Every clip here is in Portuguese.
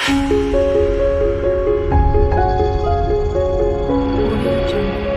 Audio Jungle.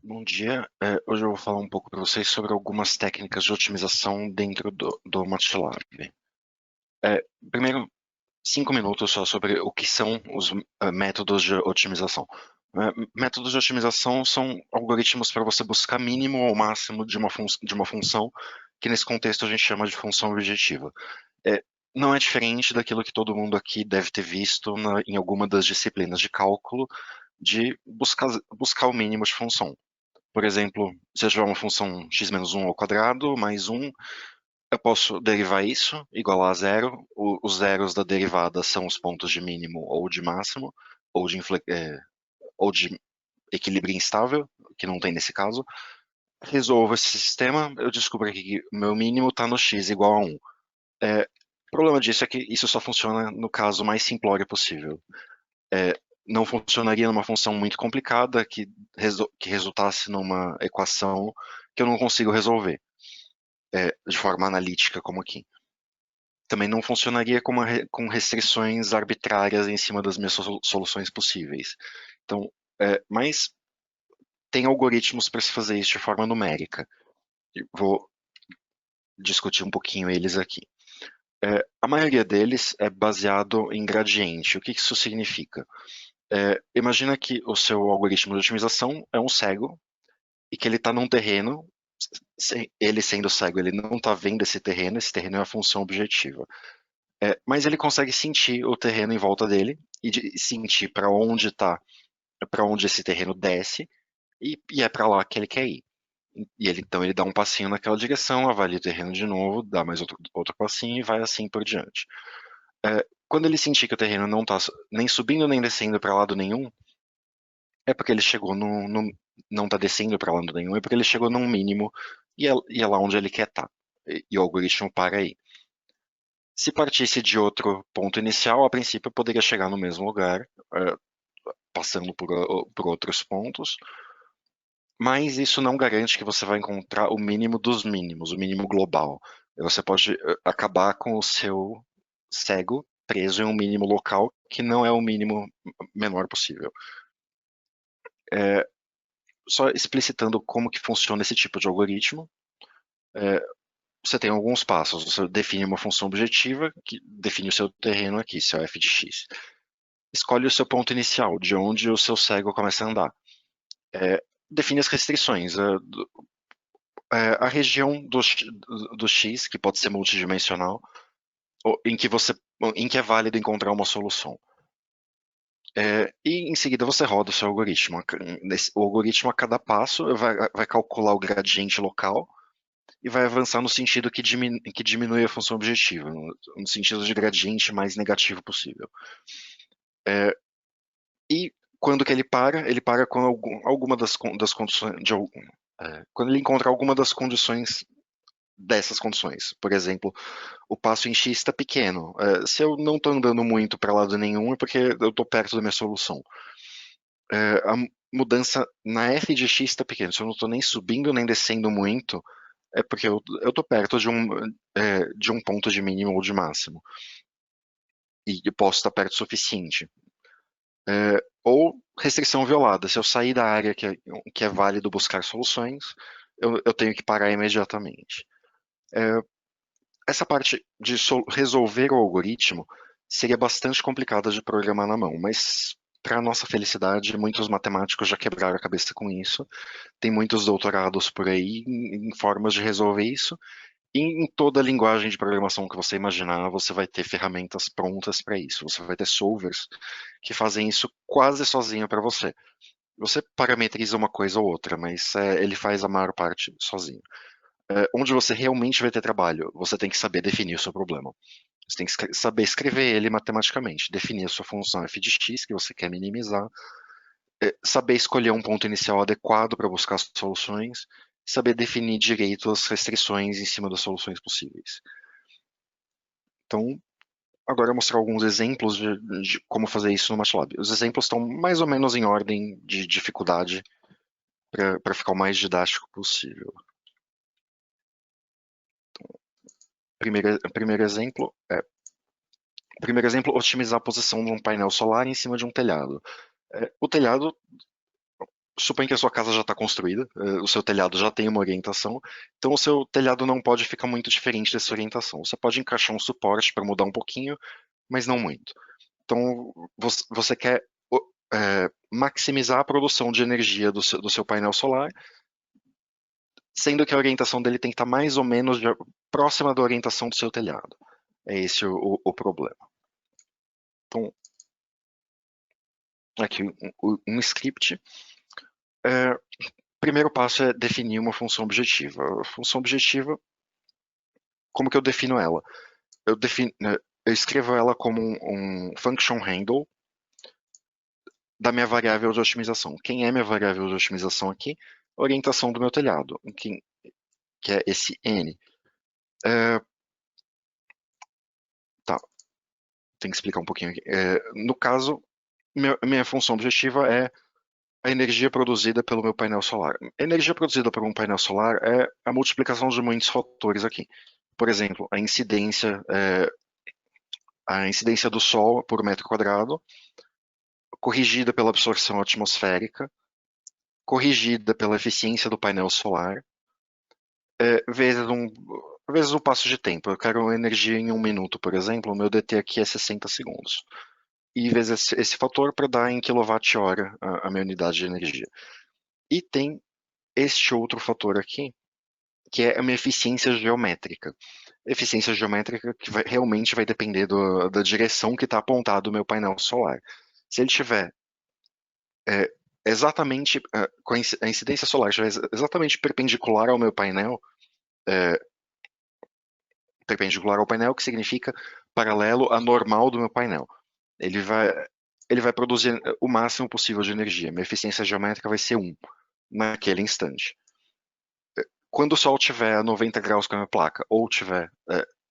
Bom dia. Hoje eu vou falar um pouco para vocês sobre algumas técnicas de otimização dentro do MATLAB. Primeiro, 5 minutos só sobre o que são os métodos de otimização. Métodos de otimização são algoritmos para você buscar mínimo ou máximo de uma função, que nesse contexto a gente chama de função objetiva. É, não é diferente daquilo que todo mundo aqui deve ter visto em alguma das disciplinas de cálculo, de buscar o mínimo de função. Por exemplo, se eu tiver uma função x menos 1 ao quadrado mais 1, eu posso derivar isso igual a zero. Os zeros da derivada são os pontos de mínimo ou de máximo, ou ou de equilíbrio instável, que não tem nesse caso. Resolvo esse sistema, eu descubro que o meu mínimo está no x igual a 1. O problema disso é que isso só funciona no caso mais simplório possível. Não funcionaria numa função muito complicada que resultasse numa equação que eu não consigo resolver de forma analítica como aqui. Também não funcionaria com restrições arbitrárias em cima das minhas soluções possíveis. Então, mas tem algoritmos para se fazer isso de forma numérica. Vou discutir um pouquinho eles aqui. A maioria deles é baseado em gradiente. O que isso significa? Imagina que o seu algoritmo de otimização é um cego e que ele está num terreno, ele sendo cego, ele não está vendo esse terreno é a função objetiva. Mas ele consegue sentir o terreno em volta dele e sentir para onde esse terreno desce e é para lá que ele quer ir. E então ele dá um passinho naquela direção, avalia o terreno de novo, dá mais outro passinho e vai assim por diante. Quando ele sentir que o terreno não está nem subindo nem descendo para lado nenhum, é porque ele chegou não está descendo para lado nenhum, é porque ele chegou num mínimo e é lá onde ele quer estar. E o algoritmo para aí. Se partisse de outro ponto inicial, a princípio poderia chegar no mesmo lugar, passando por outros pontos, mas isso não garante que você vai encontrar o mínimo dos mínimos, o mínimo global. Você pode acabar com o seu cego preso em um mínimo local que não é o mínimo menor possível. Só explicitando como que funciona esse tipo de algoritmo, você tem alguns passos. Você define uma função objetiva que define o seu terreno aqui, seu f de x. Escolhe o seu ponto inicial, de onde o seu cego começa a andar. Define as restrições. A região do x, que pode ser multidimensional, em que é válido encontrar uma solução. E em seguida você roda o seu algoritmo. O algoritmo, a cada passo, vai calcular o gradiente local e vai avançar no sentido que diminui a função objetiva, no sentido de gradiente mais negativo possível. E quando que ele para com alguma das condições, quando ele encontra alguma das condições dessas condições. Por exemplo, o passo em x está pequeno. Se eu não estou andando muito para lado nenhum, é porque eu estou perto da minha solução. A mudança na f de x está pequena. Se eu não estou nem subindo nem descendo muito, é porque eu estou perto de um ponto de mínimo ou de máximo. E eu posso estar perto o suficiente. Ou restrição violada. Se eu sair da área que é válido buscar soluções, eu tenho que parar imediatamente. Essa parte de resolver o algoritmo seria bastante complicada de programar na mão, mas para nossa felicidade, muitos matemáticos já quebraram a cabeça com isso. Tem muitos doutorados por aí em formas de resolver isso. E em toda linguagem de programação que você imaginar, você vai ter ferramentas prontas para isso. Você vai ter solvers que fazem isso quase sozinho para você. Você parametriza uma coisa ou outra, mas ele faz a maior parte sozinho. Onde você realmente vai ter trabalho, você tem que saber definir o seu problema. Você tem que saber escrever ele matematicamente, definir a sua função f de x que você quer minimizar, saber escolher um ponto inicial adequado para buscar soluções, saber definir direito as restrições em cima das soluções possíveis. Então, agora eu vou mostrar alguns exemplos de como fazer isso no MATLAB. Os exemplos estão mais ou menos em ordem de dificuldade para ficar o mais didático possível. Primeiro exemplo, otimizar a posição de um painel solar em cima de um telhado. O telhado, supõe que a sua casa já está construída, o seu telhado já tem uma orientação, então o seu telhado não pode ficar muito diferente dessa orientação. Você pode encaixar um suporte para mudar um pouquinho, mas não muito. Então, você quer maximizar a produção de energia do seu painel solar, sendo que a orientação dele tem que estar mais ou menos próxima da orientação do seu telhado. É esse o problema. Então, aqui um script. Primeiro passo é definir uma função objetiva. A função objetiva, como que eu defino ela? Eu escrevo ela como um function handle da minha variável de otimização. Quem é minha variável de otimização aqui? A orientação do meu telhado, que é esse n. Tá, tem que explicar um pouquinho aqui. No caso, minha função objetiva é a energia produzida pelo meu painel solar. A energia produzida por um painel solar é a multiplicação de muitos fatores aqui. Por exemplo, a incidência do Sol por metro quadrado, corrigida pela absorção atmosférica, corrigida pela eficiência do painel solar, vezes o passo de tempo. Eu quero energia em 1 minuto, por exemplo, o meu DT aqui é 60 segundos. E vezes esse fator para dar em quilowatt-hora a minha unidade de energia. E tem este outro fator aqui, que é a minha eficiência geométrica. Eficiência geométrica que realmente vai depender da direção que está apontado o meu painel solar. Se ele tiver exatamente, com a incidência solar estiver exatamente perpendicular ao meu painel, perpendicular ao painel, que significa paralelo à normal do meu painel. Ele vai produzir o máximo possível de energia. Minha eficiência geométrica vai ser 1 naquele instante. Quando o Sol estiver a 90 graus com a minha placa, ou estiver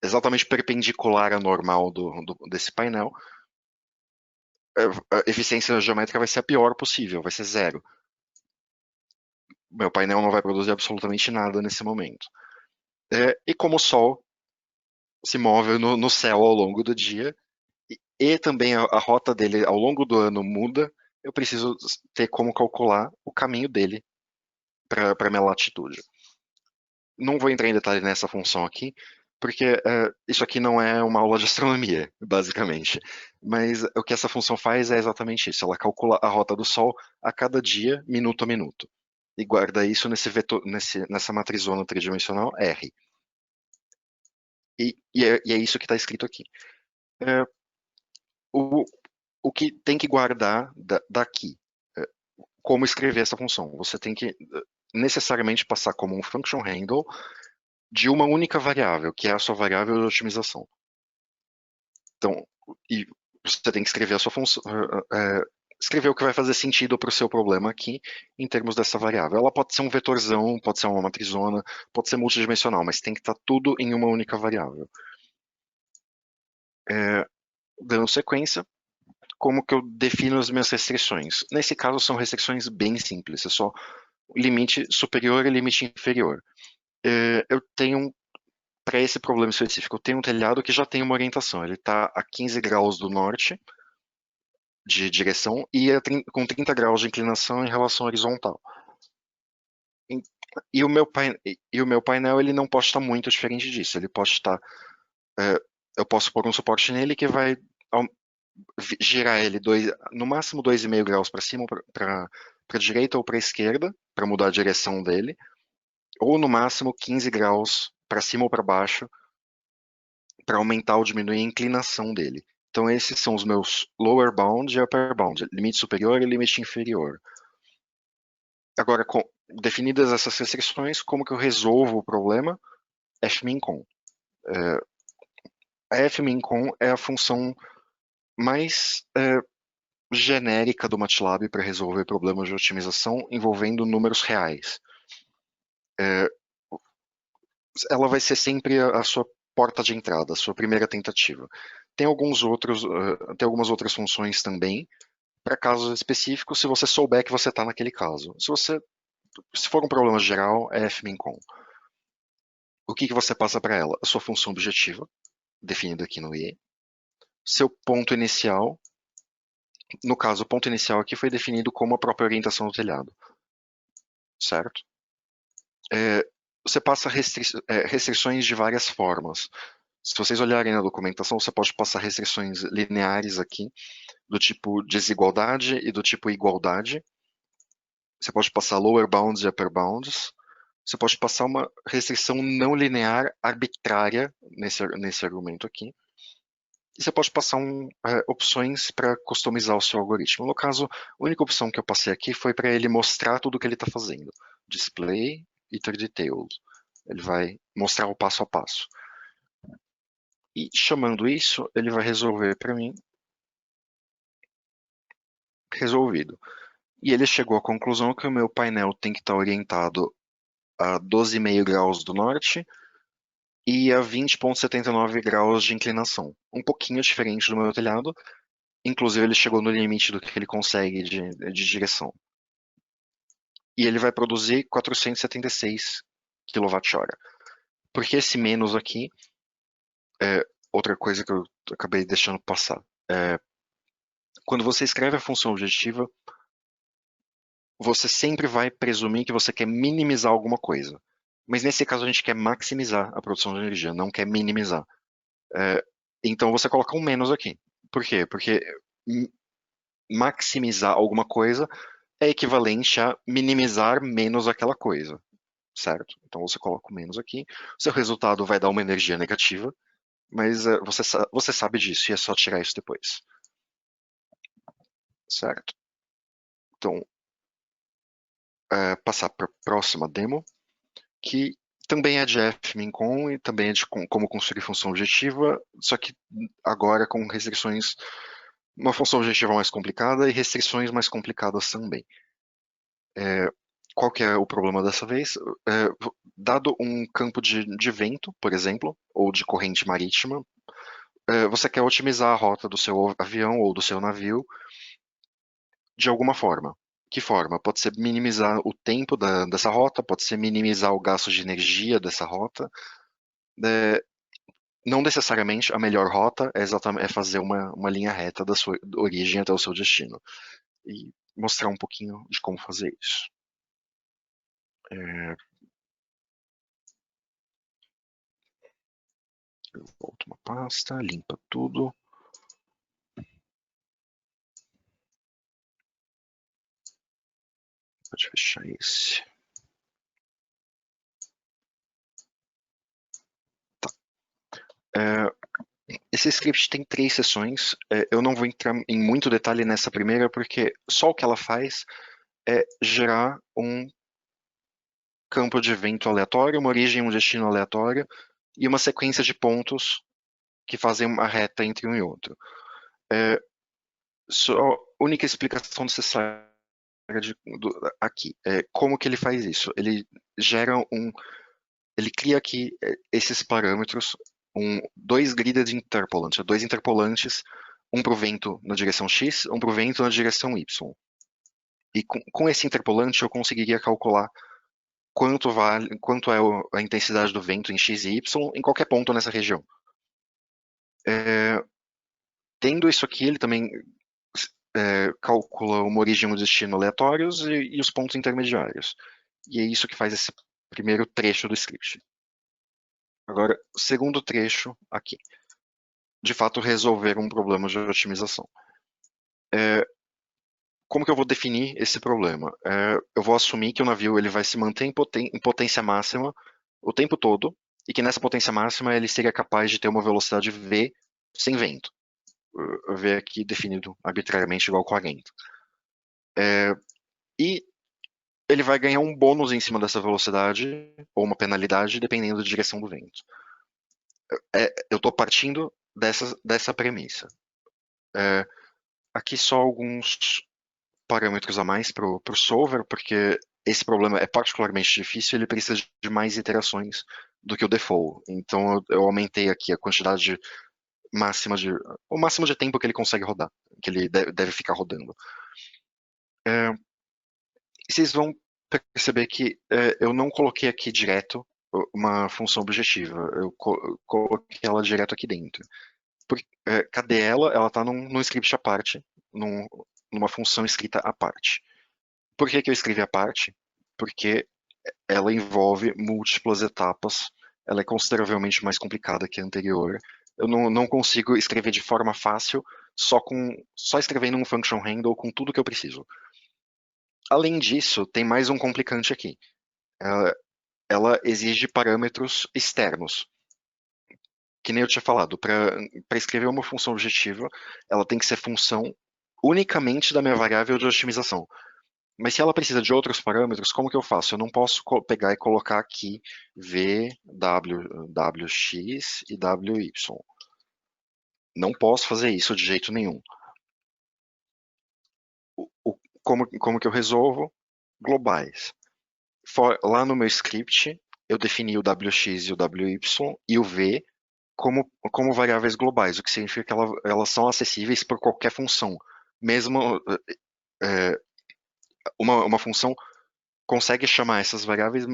exatamente perpendicular à normal desse painel, a eficiência geométrica vai ser a pior possível, vai ser 0. Meu painel não vai produzir absolutamente nada nesse momento. E como o Sol se move no céu ao longo do dia, e também a rota dele ao longo do ano muda, eu preciso ter como calcular o caminho dele para minha latitude. Não vou entrar em detalhe nessa função aqui, porque isso aqui não é uma aula de astronomia, basicamente. Mas o que essa função faz é exatamente isso. Ela calcula a rota do Sol a cada dia, minuto a minuto. E guarda isso nessa matrizona tridimensional R. E é isso que está escrito aqui. O que tem que guardar daqui, como escrever essa função. Você tem que necessariamente passar como um function handle de uma única variável, que é a sua variável de otimização. Então, e você tem que escrever a sua função, escrever o que vai fazer sentido para o seu problema aqui, em termos dessa variável. Ela pode ser um vetorzão, pode ser uma matrizona, pode ser multidimensional, mas tem que estar tudo em uma única variável. Dando sequência, como que eu defino as minhas restrições? Nesse caso, são restrições bem simples, é só limite superior e limite inferior. Eu tenho, para esse problema específico, eu tenho um telhado que já tem uma orientação, ele está a 15 graus do norte de direção e com 30 graus de inclinação em relação à horizontal. E o meu painel ele não pode estar muito diferente disso, ele pode estar, eu posso pôr um suporte nele que vai girar ele no máximo 2,5 graus para cima, para a direita ou para a esquerda, para mudar a direção dele, ou no máximo 15 graus para cima ou para baixo, para aumentar ou diminuir a inclinação dele. Então esses são os meus lower bound e upper bound, limite superior e limite inferior. Agora, definidas essas restrições, como que eu resolvo o problema? fmin_con. A fmin_con é a função mais genérica do MATLAB para resolver problemas de otimização envolvendo números reais. Ela vai ser sempre a sua porta de entrada, a sua primeira tentativa. Tem algumas outras funções também, para casos específicos, se você souber que você está naquele caso. Se for um problema geral, é fmin_con. O que você passa para ela? A sua função objetiva, definida aqui no IE. Seu ponto inicial, no caso, o ponto inicial aqui foi definido como a própria orientação do telhado. Certo? Você passa restrições de várias formas. Se vocês olharem na documentação, você pode passar restrições lineares aqui, do tipo desigualdade e do tipo igualdade. Você pode passar lower bounds e upper bounds. Você pode passar uma restrição não linear arbitrária nesse argumento aqui. E você pode passar opções para customizar o seu algoritmo. No caso, a única opção que eu passei aqui foi para ele mostrar tudo o que ele está fazendo. Display, iter detailed. Ele vai mostrar o passo a passo. E chamando isso, ele vai resolver para mim. Resolvido. E ele chegou à conclusão que o meu painel tem que estar orientado a 12,5 graus do norte e a 20,79 graus de inclinação. Um pouquinho diferente do meu telhado. Inclusive, ele chegou no limite do que ele consegue de direção. E ele vai produzir 476 kWh. Porque esse menos aqui é outra coisa que eu acabei deixando passar. Quando você escreve a função objetiva, você sempre vai presumir que você quer minimizar alguma coisa. Mas nesse caso a gente quer maximizar a produção de energia, não quer minimizar. Então você coloca um menos aqui. Por quê? Porque maximizar alguma coisa é equivalente a minimizar menos aquela coisa, certo? Então você coloca o menos aqui, seu resultado vai dar uma energia negativa, mas você sabe disso e é só tirar isso depois, certo? Então, passar para a próxima demo, que também é de fmin_con e também é de como construir função objetiva, só que agora com restrições, uma função objetiva mais complicada e restrições mais complicadas também. Qual que é o problema dessa vez? Dado um campo de vento, por exemplo, ou de corrente marítima, você quer otimizar a rota do seu avião ou do seu navio de alguma forma. Que forma? Pode ser minimizar o tempo dessa rota, pode ser minimizar o gasto de energia dessa rota. Não necessariamente a melhor rota é fazer uma linha reta da sua origem até o seu destino. E mostrar um pouquinho de como fazer isso. Eu volto uma pasta, limpa tudo. Pode fechar esse. Tá. Esse script tem 3 sessões. Eu não vou entrar em muito detalhe nessa primeira, porque só o que ela faz é gerar um campo de evento aleatório, uma origem e um destino aleatório, e uma sequência de pontos que fazem uma reta entre um e outro. Só a única explicação necessária aqui é como que ele faz isso. Ele cria aqui esses parâmetros, dois gridded interpolantes, dois interpolantes, um para o vento na direção x, um para o vento na direção y. E com esse interpolante eu conseguiria calcular quanto é a intensidade do vento em x e y em qualquer ponto nessa região. Tendo isso aqui, ele também calcula uma origem e um destino aleatórios e os pontos intermediários. E é isso que faz esse primeiro trecho do script. Agora, o segundo trecho aqui. de fato, resolver um problema de otimização. Como que eu vou definir esse problema? Eu vou assumir que o navio ele vai se manter em potência máxima o tempo todo e que nessa potência máxima ele seria capaz de ter uma velocidade v sem vento. V aqui definido arbitrariamente igual a 40. E ele vai ganhar um bônus em cima dessa velocidade ou uma penalidade dependendo da direção do vento. Eu estou partindo dessa premissa. Aqui só alguns parâmetros a mais para o solver, porque esse problema é particularmente difícil, ele precisa de mais iterações do que o default. Então eu aumentei aqui a quantidade máxima o máximo de tempo que ele consegue rodar, que ele deve ficar rodando. Vocês vão perceber que eu não coloquei aqui direto uma função objetiva, eu coloquei ela direto aqui dentro. Cadê ela? Ela está num script à parte, numa função escrita à parte. Por que eu escrevi à parte? Porque ela envolve múltiplas etapas, ela é consideravelmente mais complicada que a anterior. Eu não consigo escrever de forma fácil só escrevendo um function handle com tudo que eu preciso. Além disso, tem mais um complicante aqui. Ela exige parâmetros externos. Que nem eu tinha falado, para escrever uma função objetiva, ela tem que ser função unicamente da minha variável de otimização. Mas se ela precisa de outros parâmetros, como que eu faço? Eu não posso pegar e colocar aqui v, w, wx e wy. Não posso fazer isso de jeito nenhum. Como que eu resolvo? Globais. Lá no meu script, eu defini o wx e o wy e o v como variáveis globais, o que significa que elas são acessíveis por qualquer função. Mesmo uma função consegue chamar essas variáveis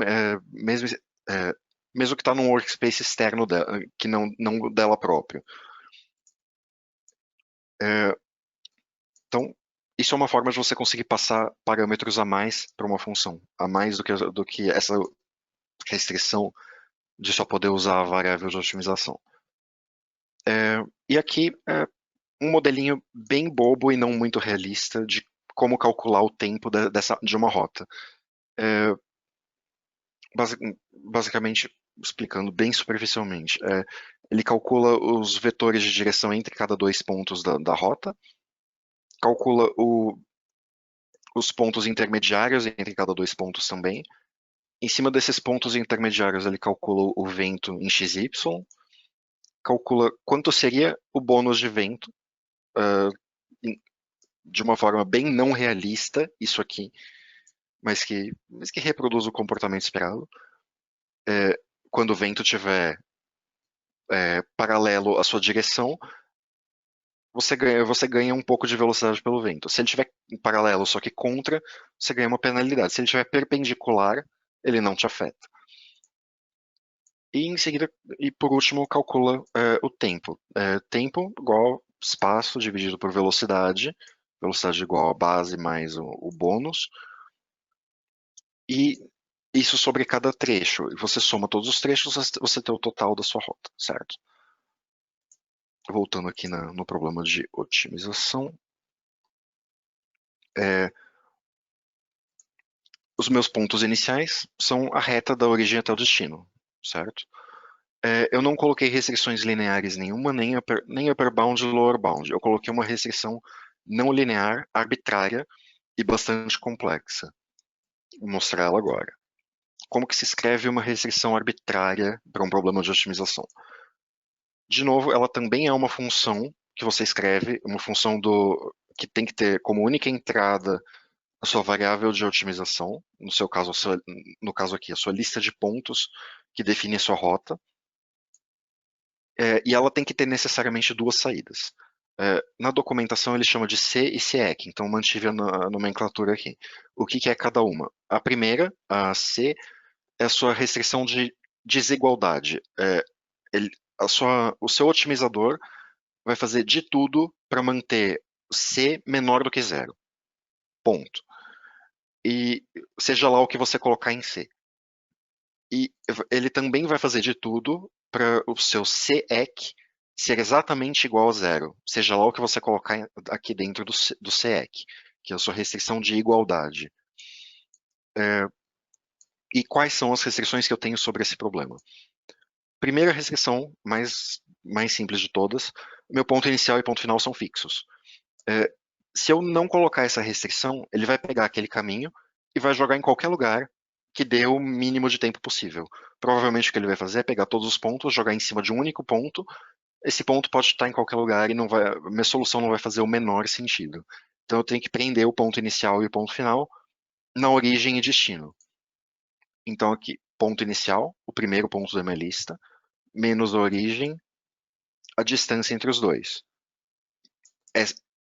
mesmo que está num workspace externo dela, que não dela própria. Então, isso é uma forma de você conseguir passar parâmetros a mais para uma função, a mais do que essa restrição de só poder usar a variável de otimização. E aqui um modelinho bem bobo e não muito realista de como calcular o tempo de uma rota. Basicamente, explicando bem superficialmente, ele calcula os vetores de direção entre cada dois pontos da rota, calcula os pontos intermediários entre cada dois pontos também. Em cima desses pontos intermediários, ele calcula o vento em XY, calcula quanto seria o bônus de vento, de uma forma bem não realista, isso aqui, mas que reproduz o comportamento esperado. Quando o vento estiver paralelo à sua direção, você ganha um pouco de velocidade pelo vento. Se ele estiver em paralelo, só que contra, você ganha uma penalidade. Se ele estiver perpendicular, ele não te afeta. E em seguida, e por último, calcula o tempo. Tempo igual espaço dividido por velocidade, velocidade igual a base mais o bônus, e isso sobre cada trecho. E você soma todos os trechos, você tem o total da sua rota, certo? Voltando aqui no problema de otimização. Os meus pontos iniciais são a reta da origem até o destino, certo? Eu não coloquei restrições lineares nenhuma, nem upper bound e lower bound. Eu coloquei uma restrição não linear, arbitrária e bastante complexa. Vou mostrar ela agora. Como que se escreve uma restrição arbitrária para um problema de otimização? De novo, ela também é uma função que você escreve, uma função que tem que ter como única entrada a sua variável de otimização, no seu caso, no caso aqui, a sua lista de pontos que define a sua rota, e ela tem que ter necessariamente duas saídas. Na documentação ele chama de C e CEC, então mantive a nomenclatura aqui. O que é cada uma? A primeira, a C, é a sua restrição de desigualdade. O seu otimizador vai fazer de tudo para manter C menor do que zero. Ponto. E seja lá o que você colocar em C. E ele também vai fazer de tudo para o seu CEC ser exatamente igual a zero, seja lá o que você colocar aqui dentro do SEEC, que é a sua restrição de igualdade. E quais são as restrições que eu tenho sobre esse problema? Primeira restrição, mais simples de todas, meu ponto inicial e ponto final são fixos. Se eu não colocar essa restrição, ele vai pegar aquele caminho e vai jogar em qualquer lugar que dê o mínimo de tempo possível. Provavelmente o que ele vai fazer é pegar todos os pontos, jogar em cima de um único ponto. Esse ponto pode estar em qualquer lugar e minha solução não vai fazer o menor sentido. Então eu tenho que prender o ponto inicial e o ponto final na origem e destino. Então aqui, ponto inicial, o primeiro ponto da minha lista, menos a origem, a distância entre os dois.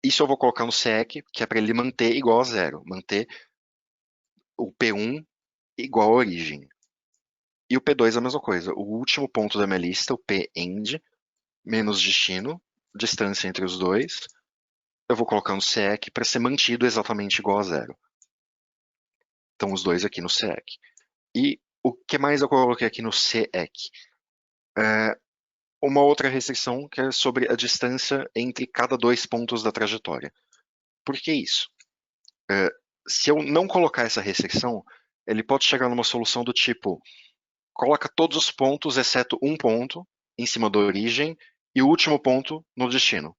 Isso eu vou colocar no SEC, que é para ele manter igual a zero, manter o P1 igual a origem. E o P2 é a mesma coisa. O último ponto da minha lista, o P-end, menos destino, distância entre os dois, eu vou colocar no SEC para ser mantido exatamente igual a zero. Então os dois aqui no SEC. E o que mais eu coloquei aqui no SEC? Uma outra restrição que é sobre a distância entre cada dois pontos da trajetória. Por que isso? Se eu não colocar essa restrição, ele pode chegar numa solução do tipo: coloca todos os pontos, exceto um ponto, em cima da origem, e o último ponto no destino.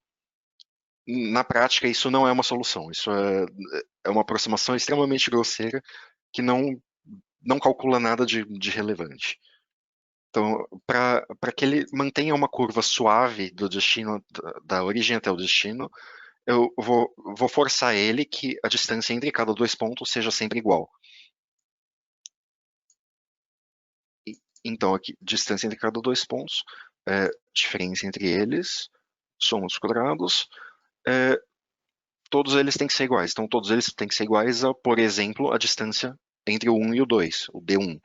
Na prática, isso não é uma solução. Isso é uma aproximação extremamente grosseira que não calcula nada de relevante. Então, para que ele mantenha uma curva suave do destino, da origem até o destino, eu vou forçar ele que a distância entre cada dois pontos seja sempre igual. Então, aqui, distância entre cada dois pontos, diferença entre eles, soma dos quadrados, todos eles têm que ser iguais. Então, todos eles têm que ser iguais a, por exemplo, a distância entre o 1 e o 2, o D1.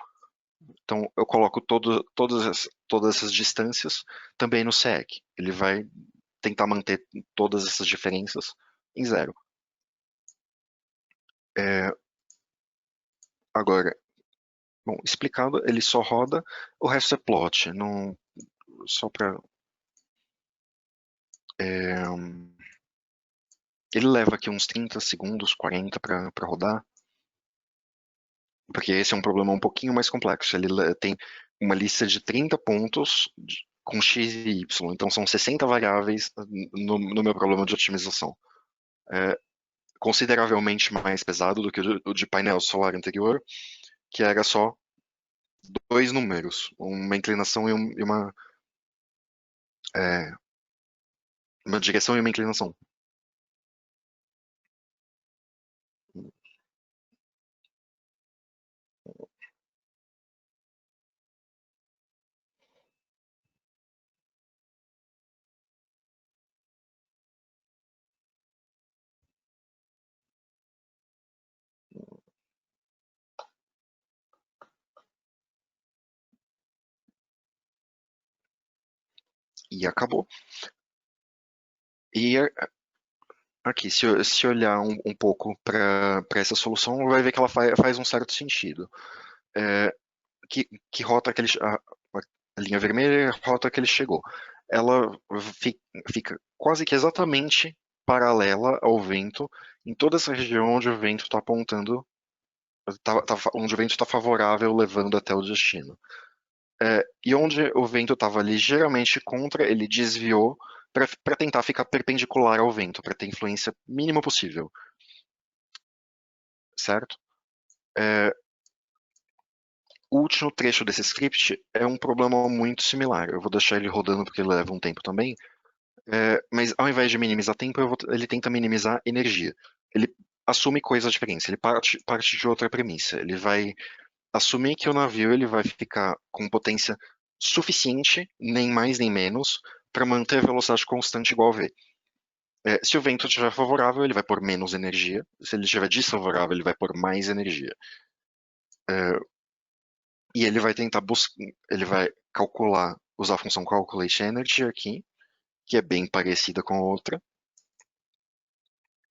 Então, eu coloco todas essas distâncias também no SEC. Ele vai tentar manter todas essas diferenças em zero. Agora, bom, explicado, ele só roda, o resto é plot. Não, só para ele leva aqui uns 30 segundos, 40 para rodar, porque esse é um problema um pouquinho mais complexo. Ele tem uma lista de 30 pontos com x e y, então são 60 variáveis no meu problema de otimização. É consideravelmente mais pesado do que o de painel solar anterior, que era só dois números, uma inclinação e uma direção e uma inclinação. E acabou. E aqui, se olhar um pouco para essa solução, vai ver que ela faz um certo sentido. Que rota que a linha vermelha é a rota que ele chegou. Ela fica quase que exatamente paralela ao vento em toda essa região onde o vento está apontando, onde o vento está favorável, levando até o destino. E onde o vento estava ligeiramente contra, ele desviou para tentar ficar perpendicular ao vento, para ter influência mínima possível. Certo? O último trecho desse script é um problema muito similar. Eu vou deixar ele rodando porque ele leva um tempo também. Mas ao invés de minimizar tempo, ele tenta minimizar energia. Ele assume coisas diferentes. Ele parte de outra premissa. Ele vai assumir que o navio ele vai ficar com potência suficiente, nem mais nem menos, para manter a velocidade constante igual a V. Se o vento estiver favorável, ele vai pôr menos energia. Se ele estiver desfavorável, ele vai pôr mais energia. E ele vai tentar ele vai calcular, usar a função calculate energy aqui, que é bem parecida com a outra,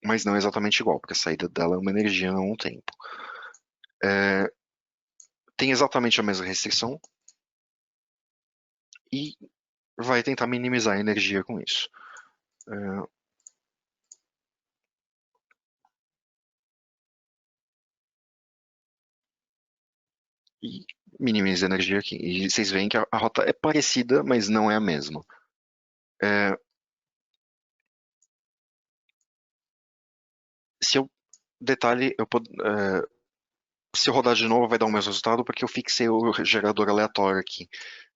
mas não exatamente igual, porque a saída dela é uma energia, não um tempo. Tem exatamente a mesma restrição, e vai tentar minimizar a energia com isso. E minimiza a energia aqui. E vocês veem que a rota é parecida, mas não é a mesma. Se eu detalhe, se eu rodar de novo vai dar o mesmo resultado porque eu fixei o gerador aleatório aqui.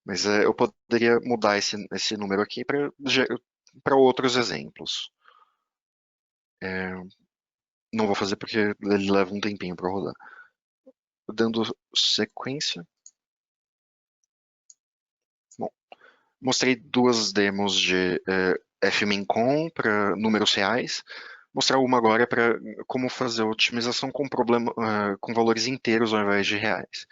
Mas eu poderia mudar esse número aqui para outros exemplos. Não vou fazer porque ele leva um tempinho para rodar. Dando sequência. Bom, mostrei duas demos de FMINCOM para números reais. Mostrar uma agora para como fazer otimização com valores inteiros ao invés de reais.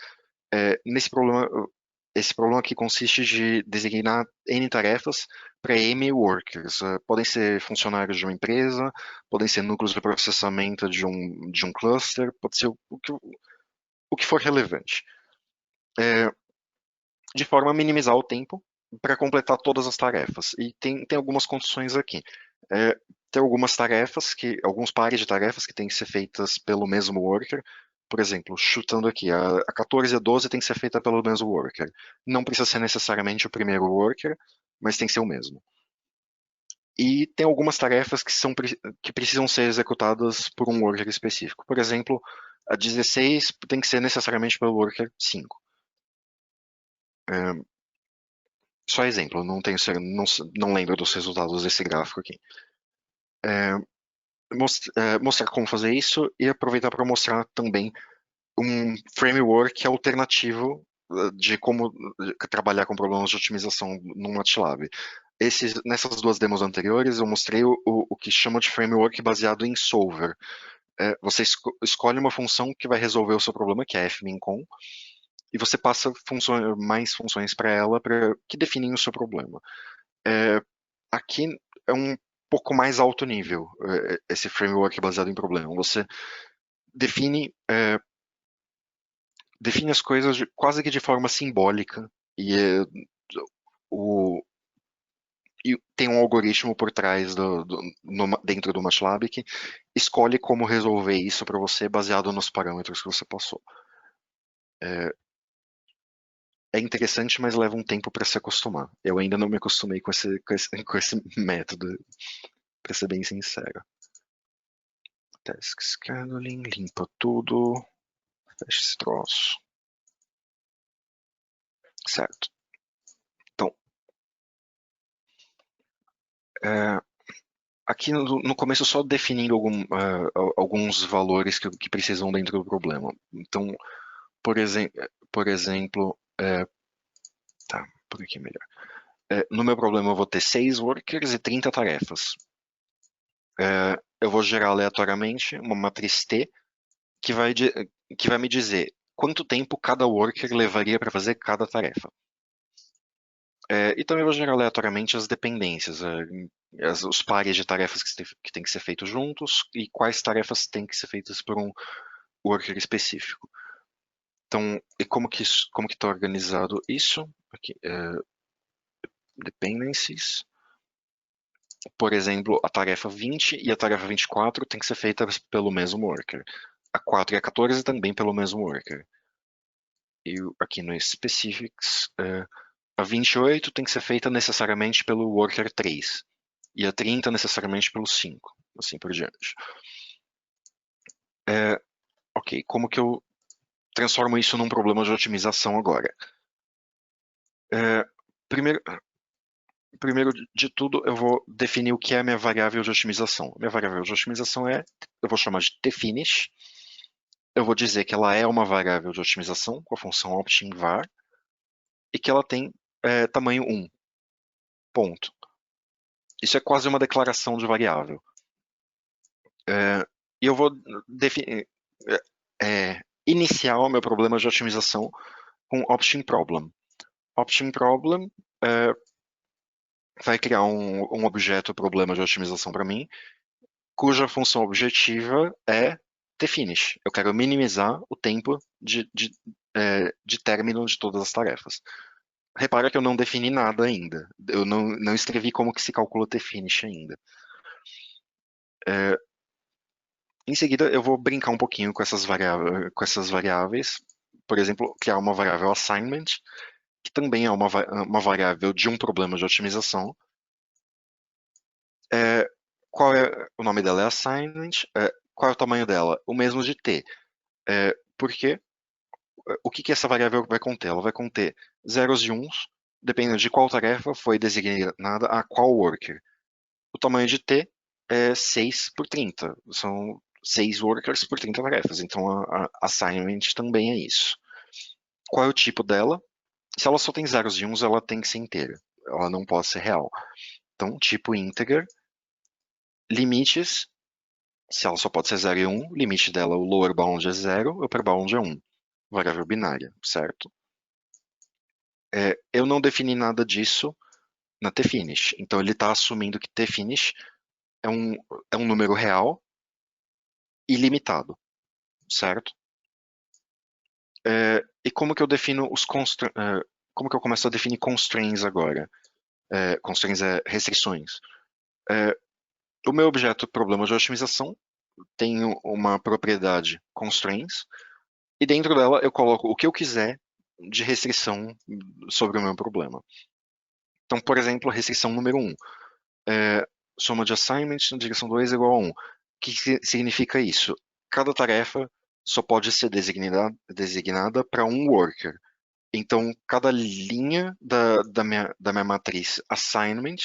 Esse problema aqui consiste de designar N tarefas para M workers. Podem ser funcionários de uma empresa, podem ser núcleos de processamento de um cluster, pode ser o que for relevante. De forma a minimizar o tempo para completar todas as tarefas. E tem algumas condições aqui. Tem alguns pares de tarefas que têm que ser feitas pelo mesmo worker. Por exemplo, chutando aqui, a 14 e a 12 tem que ser feita pelo mesmo worker. Não precisa ser necessariamente o primeiro worker, mas tem que ser o mesmo. E tem algumas tarefas que precisam ser executadas por um worker específico. Por exemplo, a 16 tem que ser necessariamente pelo worker 5. Só exemplo, não lembro dos resultados desse gráfico aqui. Mostrar como fazer isso e aproveitar para mostrar também um framework alternativo de como trabalhar com problemas de otimização no MATLAB. Nessas duas demos anteriores, eu mostrei o que chama de framework baseado em solver. Você escolhe uma função que vai resolver o seu problema, que é fmincon, e você passa mais funções para ela que definem o seu problema. Aqui é um pouco mais alto nível, esse framework baseado em problema. Você define as coisas quase que de forma simbólica e, tem um algoritmo por trás dentro do MATLAB que escolhe como resolver isso para você baseado nos parâmetros que você passou. É interessante, mas leva um tempo para se acostumar. Eu ainda não me acostumei com esse método, para ser bem sincero. Task scheduling, limpa tudo, fecha esse troço. Certo. Então, aqui no começo só definindo alguns valores que precisam dentro do problema. Então, por exemplo, tá, por aqui é melhor. No meu problema eu vou ter 6 workers e 30 tarefas. Eu vou gerar aleatoriamente uma matriz T que vai me dizer quanto tempo cada worker levaria para fazer cada tarefa. E também vou gerar aleatoriamente as dependências, os pares de tarefas que têm que ser feitos juntos e quais tarefas têm que ser feitas por um worker específico. Então, e como que está organizado isso? Aqui, dependencies. Por exemplo, a tarefa 20 e a tarefa 24 tem que ser feitas pelo mesmo worker. A 4 e a 14 também pelo mesmo worker. E aqui no specifics, a 28 tem que ser feita necessariamente pelo worker 3. E a 30 necessariamente pelo 5. Assim por diante. Ok, como que eu transformo isso num problema de otimização agora? Primeiro de tudo, eu vou definir o que é a minha variável de otimização. Minha variável de otimização eu vou chamar de tfinish. Eu vou dizer que ela é uma variável de otimização com a função optimvar e que ela tem tamanho 1. Ponto. Isso é quase uma declaração de variável. E eu vou iniciar o meu problema de otimização com option problem. Option problem vai criar um objeto problema de otimização para mim, cuja função objetiva é tfinish. Eu quero minimizar o tempo de término de todas as tarefas. repara que eu não defini nada ainda. Eu não escrevi como que se calcula o t-finish ainda. Em seguida, eu vou brincar um pouquinho com essas variáveis. Por exemplo, criar uma variável assignment, que também é uma variável de um problema de otimização. Qual é o nome dela? É assignment. Qual é o tamanho dela? O mesmo de t. Porque o que essa variável vai conter? Ela vai conter zeros e uns, dependendo de qual tarefa foi designada a qual worker. O tamanho de t é 6 por 30. São 6 workers por 30 tarefas. Então a assignment também é isso. Qual é o tipo dela? Se ela só tem zeros e uns, ela tem que ser inteira. Ela não pode ser real. Então, tipo integer, limites, se ela só pode ser 0 e 1, limite dela, o lower bound é 0, o upper bound é 1. Variável binária, certo? Eu não defini nada disso na tfinish. Então ele está assumindo que tfinish é um número real ilimitado, certo? E como que eu defino como que eu começo a definir constraints agora? Constraints é restrições. O meu objeto problema de otimização tem uma propriedade constraints e dentro dela eu coloco o que eu quiser de restrição sobre o meu problema. Então, por exemplo, restrição número 1. Soma de assignments na direção 2 é igual a 1. O que significa isso? Cada tarefa só pode ser designada para um worker. Então, cada linha da minha matriz assignment,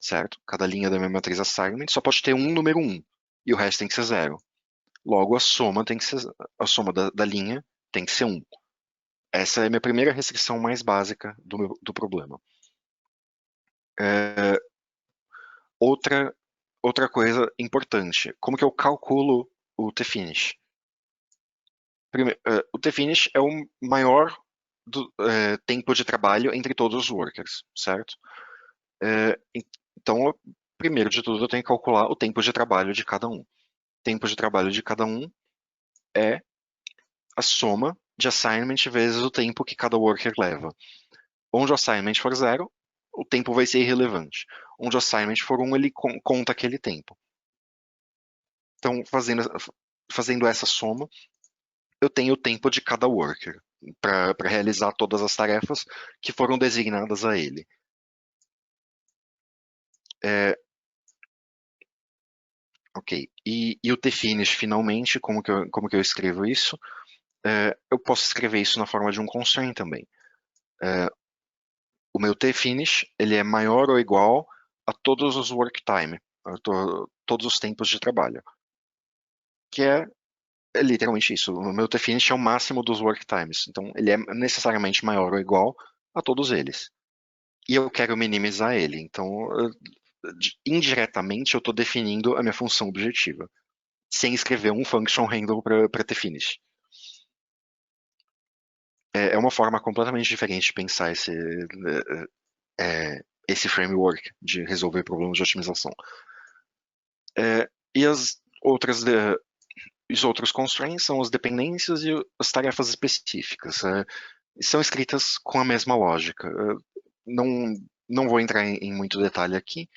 certo? Cada linha da minha matriz assignment só pode ter um número 1 e o resto tem que ser 0. Logo, a soma da linha tem que ser 1. Essa é a minha primeira restrição mais básica do problema. Outra coisa importante, como que eu calculo o t-finish? O t-finish é o maior tempo de trabalho entre todos os workers, certo? Então, primeiro de tudo, eu tenho que calcular o tempo de trabalho de cada um. O tempo de trabalho de cada um é a soma de assignment vezes o tempo que cada worker leva. Onde o assignment for 0, o tempo vai ser irrelevante. Onde o assignment for 1, ele conta aquele tempo. Então, fazendo essa soma, eu tenho o tempo de cada worker para realizar todas as tarefas que foram designadas a ele. Ok. E o tfinish, finalmente, como que eu escrevo isso? Eu posso escrever isso na forma de um constraint também. O meu tfinish, ele é maior ou igual a todos os work time, todos os tempos de trabalho. Que é literalmente isso. O meu tfinish é o máximo dos work times. Então, ele é necessariamente maior ou igual a todos eles. E eu quero minimizar ele. Então, indiretamente, eu estou definindo a minha função objetiva, sem escrever um function handle para tfinish. É uma forma completamente diferente de pensar esse framework de resolver problemas de otimização. E os outros constraints são as dependências e as tarefas específicas. São escritas com a mesma lógica. Não vou entrar em muito detalhe aqui.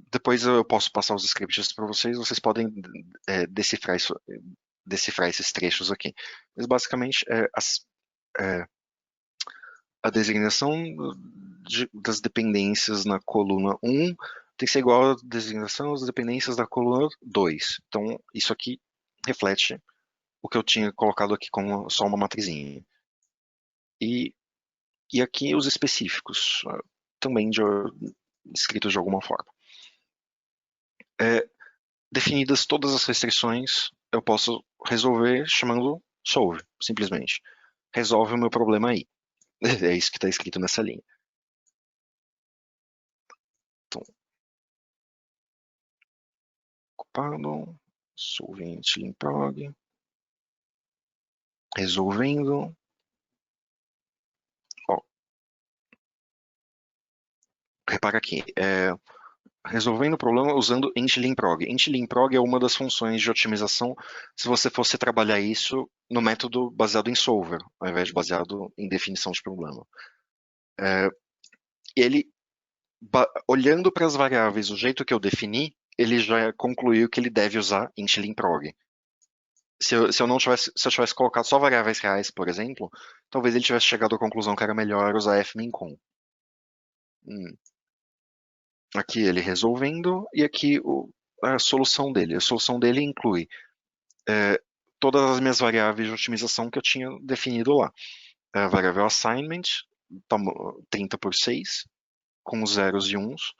Depois eu posso passar os scripts para vocês podem decifrar esses trechos aqui. Mas basicamente, a designação das dependências na coluna 1 tem que ser igual à designação das dependências da coluna 2. Então, isso aqui reflete o que eu tinha colocado aqui como só uma matrizinha. E aqui os específicos, também escritos de alguma forma. Definidas todas as restrições, eu posso resolver chamando solve, simplesmente. Resolve o meu problema aí. É isso que está escrito nessa linha. Então, ocupado, solvente limprog, resolvendo. Ó, repara aqui, resolvendo o problema usando int.limprog. Int.limprog é uma das funções de otimização se você fosse trabalhar isso no método baseado em solver, ao invés de baseado em definição de problema. Ele, olhando para as variáveis do jeito que eu defini, ele já concluiu que ele deve usar int.limprog. Se eu tivesse colocado só variáveis reais, por exemplo, talvez ele tivesse chegado à conclusão que era melhor usar fmincon. Aqui ele resolvendo, e aqui a solução dele. A solução dele inclui todas as minhas variáveis de otimização que eu tinha definido lá. A variável assignment, 30 por 6, com zeros e uns,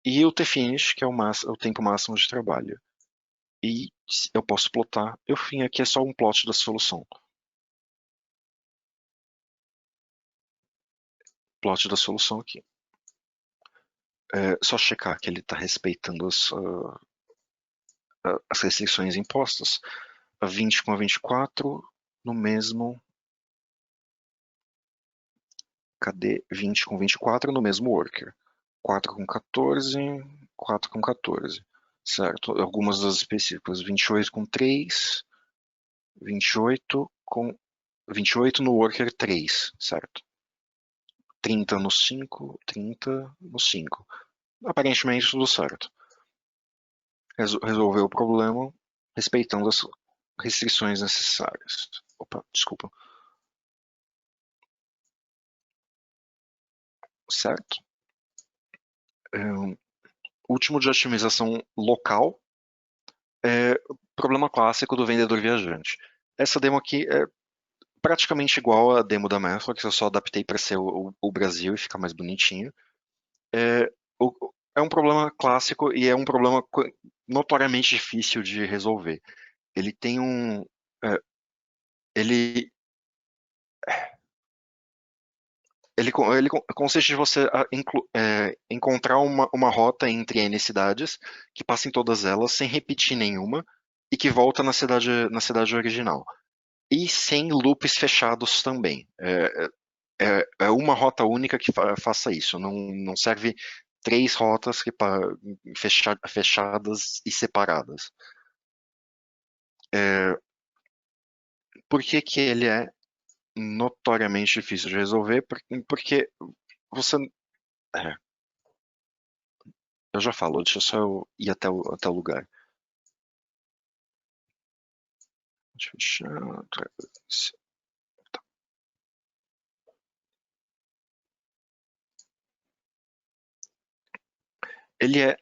e o tfinish, que é o tempo máximo de trabalho. E eu posso plotar. O fim aqui é só um plot da solução. Plot da solução aqui. Só checar que ele está respeitando as restrições impostas. A 20 com a 24 no mesmo. Cadê 20 com 24 no mesmo worker? 4 com 14, 4 com 14. Certo? Algumas das específicas. 28 com 3, 28 no worker 3, certo? 30 no 5, 30 no 5. Aparentemente tudo certo. Resolveu o problema respeitando as restrições necessárias. Opa, desculpa. Certo? Último de otimização local. Problema clássico do vendedor viajante. Essa demo aqui é praticamente igual à demo da Method, que eu só adaptei para ser o Brasil e ficar mais bonitinho. É um problema clássico e é um problema notoriamente difícil de resolver. Ele tem ele consiste de você encontrar uma rota entre N cidades, que passa em todas elas, sem repetir nenhuma, e que volta na cidade original. E sem loops fechados também. É uma rota única que faça isso. Não serve 3 rotas fechadas e separadas. Por que ele é notoriamente difícil de resolver? Porque você... Eu já falo, deixa eu só ir até o lugar. Deixa eu fechar. Tá. Ele é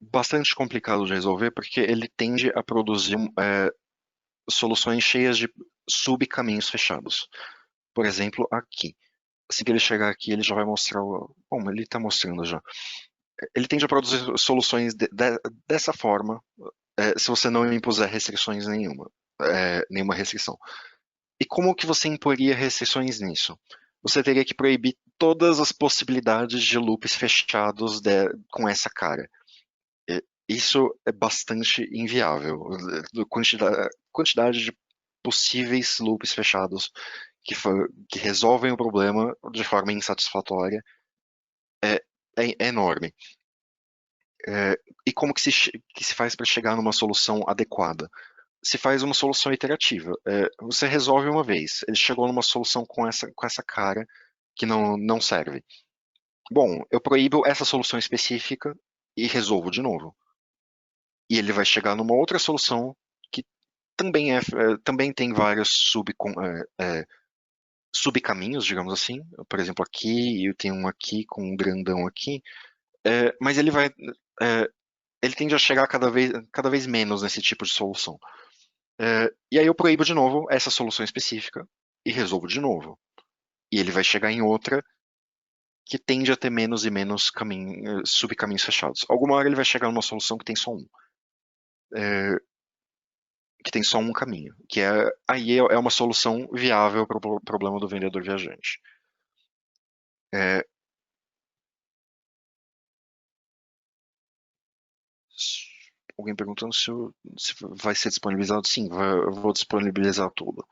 bastante complicado de resolver porque ele tende a produzir soluções cheias de subcaminhos fechados. Por exemplo, aqui. Assim que ele chegar aqui, ele já vai mostrar. Bom, ele está mostrando já. Ele tende a produzir soluções dessa forma, se você não impuser restrições nenhuma restrição. E como que você imporia restrições nisso? Você teria que proibir todas as possibilidades de loops fechados com essa cara. Isso é bastante inviável. A quantidade de possíveis loops fechados que resolvem o problema de forma insatisfatória é enorme. E como que se faz para chegar numa solução adequada? Se faz uma solução iterativa. Você resolve uma vez, ele chegou numa solução com essa cara que não serve. Bom, eu proíbo essa solução específica e resolvo de novo. E ele vai chegar numa outra solução que também tem vários subcaminhos, digamos assim. Por exemplo, aqui, eu tenho um aqui com um grandão aqui. Mas ele tende a chegar cada vez menos nesse tipo de solução. E aí eu proíbo de novo essa solução específica e resolvo de novo. E ele vai chegar em outra que tende a ter menos e menos subcaminhos fechados. Alguma hora ele vai chegar numa solução que tem só um. Que tem só um caminho. Aí é uma solução viável para o problema do vendedor viajante. Alguém perguntando se vai ser disponibilizado? Sim, eu vou disponibilizar tudo.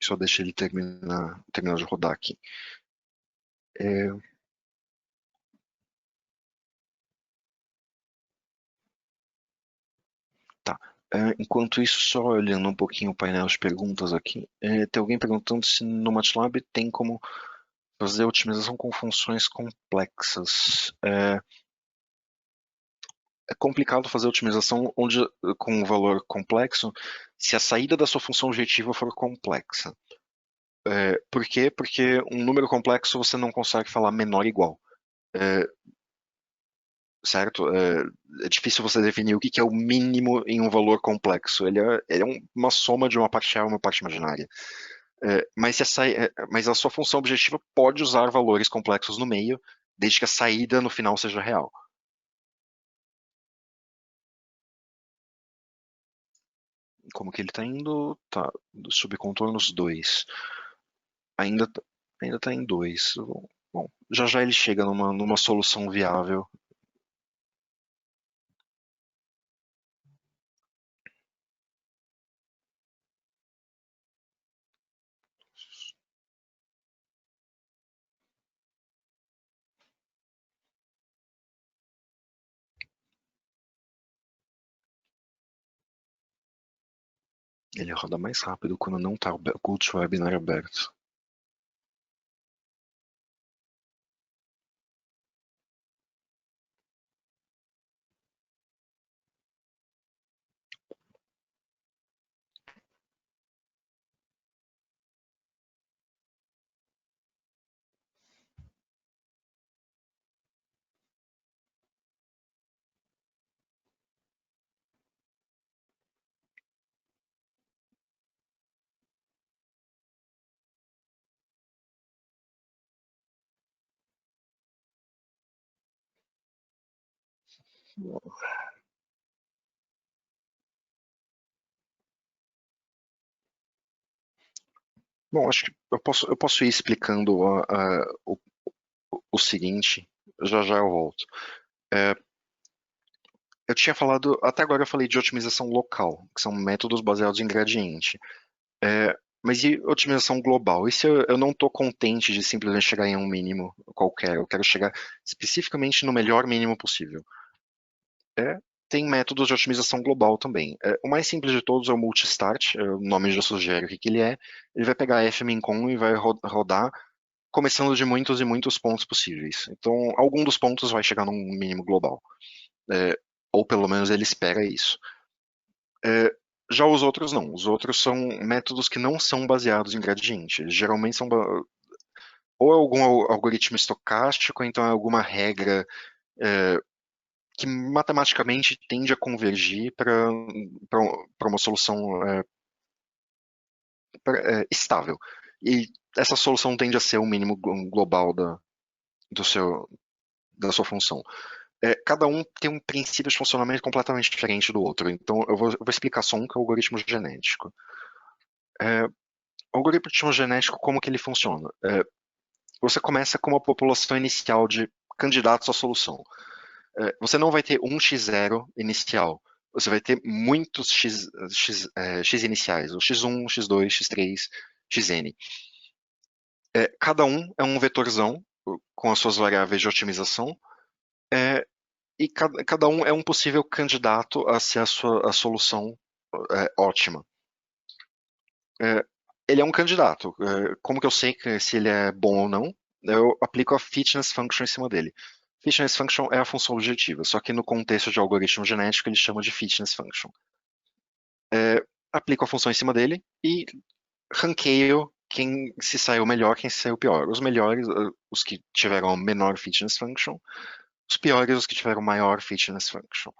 Só deixa ele terminar de rodar aqui. É, tá. Enquanto isso, só olhando um pouquinho o painel de perguntas aqui, tem alguém perguntando se no MATLAB tem como fazer otimização com funções complexas. É complicado fazer otimização com um valor complexo se a saída da sua função objetiva for complexa. Por quê? Porque um número complexo você não consegue falar menor igual. Certo? É difícil você definir o que é o mínimo em um valor complexo. Ele é uma soma de uma parte real e uma parte imaginária. Mas a sua função objetiva pode usar valores complexos no meio, desde que a saída no final seja real. Como que ele está indo? Tá, subcontornos 2. Ainda, ainda tá em 2. Bom, já já ele chega numa solução viável. Ele roda mais rápido quando não está com o webinar aberto. Bom, acho que eu posso ir explicando o seguinte, já já eu volto. É, eu tinha falado, até agora eu falei de otimização local, que são métodos baseados em gradiente. Mas e otimização global? E se eu não estou contente de simplesmente chegar em um mínimo qualquer? Eu quero chegar especificamente no melhor mínimo possível. Tem métodos de otimização global também. O mais simples de todos é o multistart, o nome já sugere o que ele é. Ele vai pegar fmin.com e vai rodar começando de muitos e muitos pontos possíveis. Então, algum dos pontos vai chegar num mínimo global. Ou pelo menos ele espera isso. Já os outros não. Os outros são métodos que não são baseados em gradiente. Geralmente são ou é algum algoritmo estocástico, ou então é alguma regra que matematicamente tende a convergir para uma solução estável. E essa solução tende a ser o mínimo global do seu, da sua função. Cada um tem um princípio de funcionamento completamente diferente do outro. Então, eu vou explicar só um, que é o algoritmo genético. O algoritmo genético, como que ele funciona? Você começa com uma população inicial de candidatos à solução. Você não vai ter um x0 inicial. Você vai ter muitos x iniciais, o x1, x2, x3, xn. Cada um é um vetorzão com as suas variáveis de otimização, e cada um é um possível candidato a ser a solução ótima. Ele é um candidato. Como que eu sei se ele é bom ou não? Eu aplico a fitness function em cima dele. Fitness function é a função objetiva, só que no contexto de algoritmo genético ele chama de fitness function. Aplico a função em cima dele e ranqueio quem se saiu melhor, quem se saiu pior. Os melhores, os que tiveram a menor fitness function, os piores, os que tiveram maior fitness function.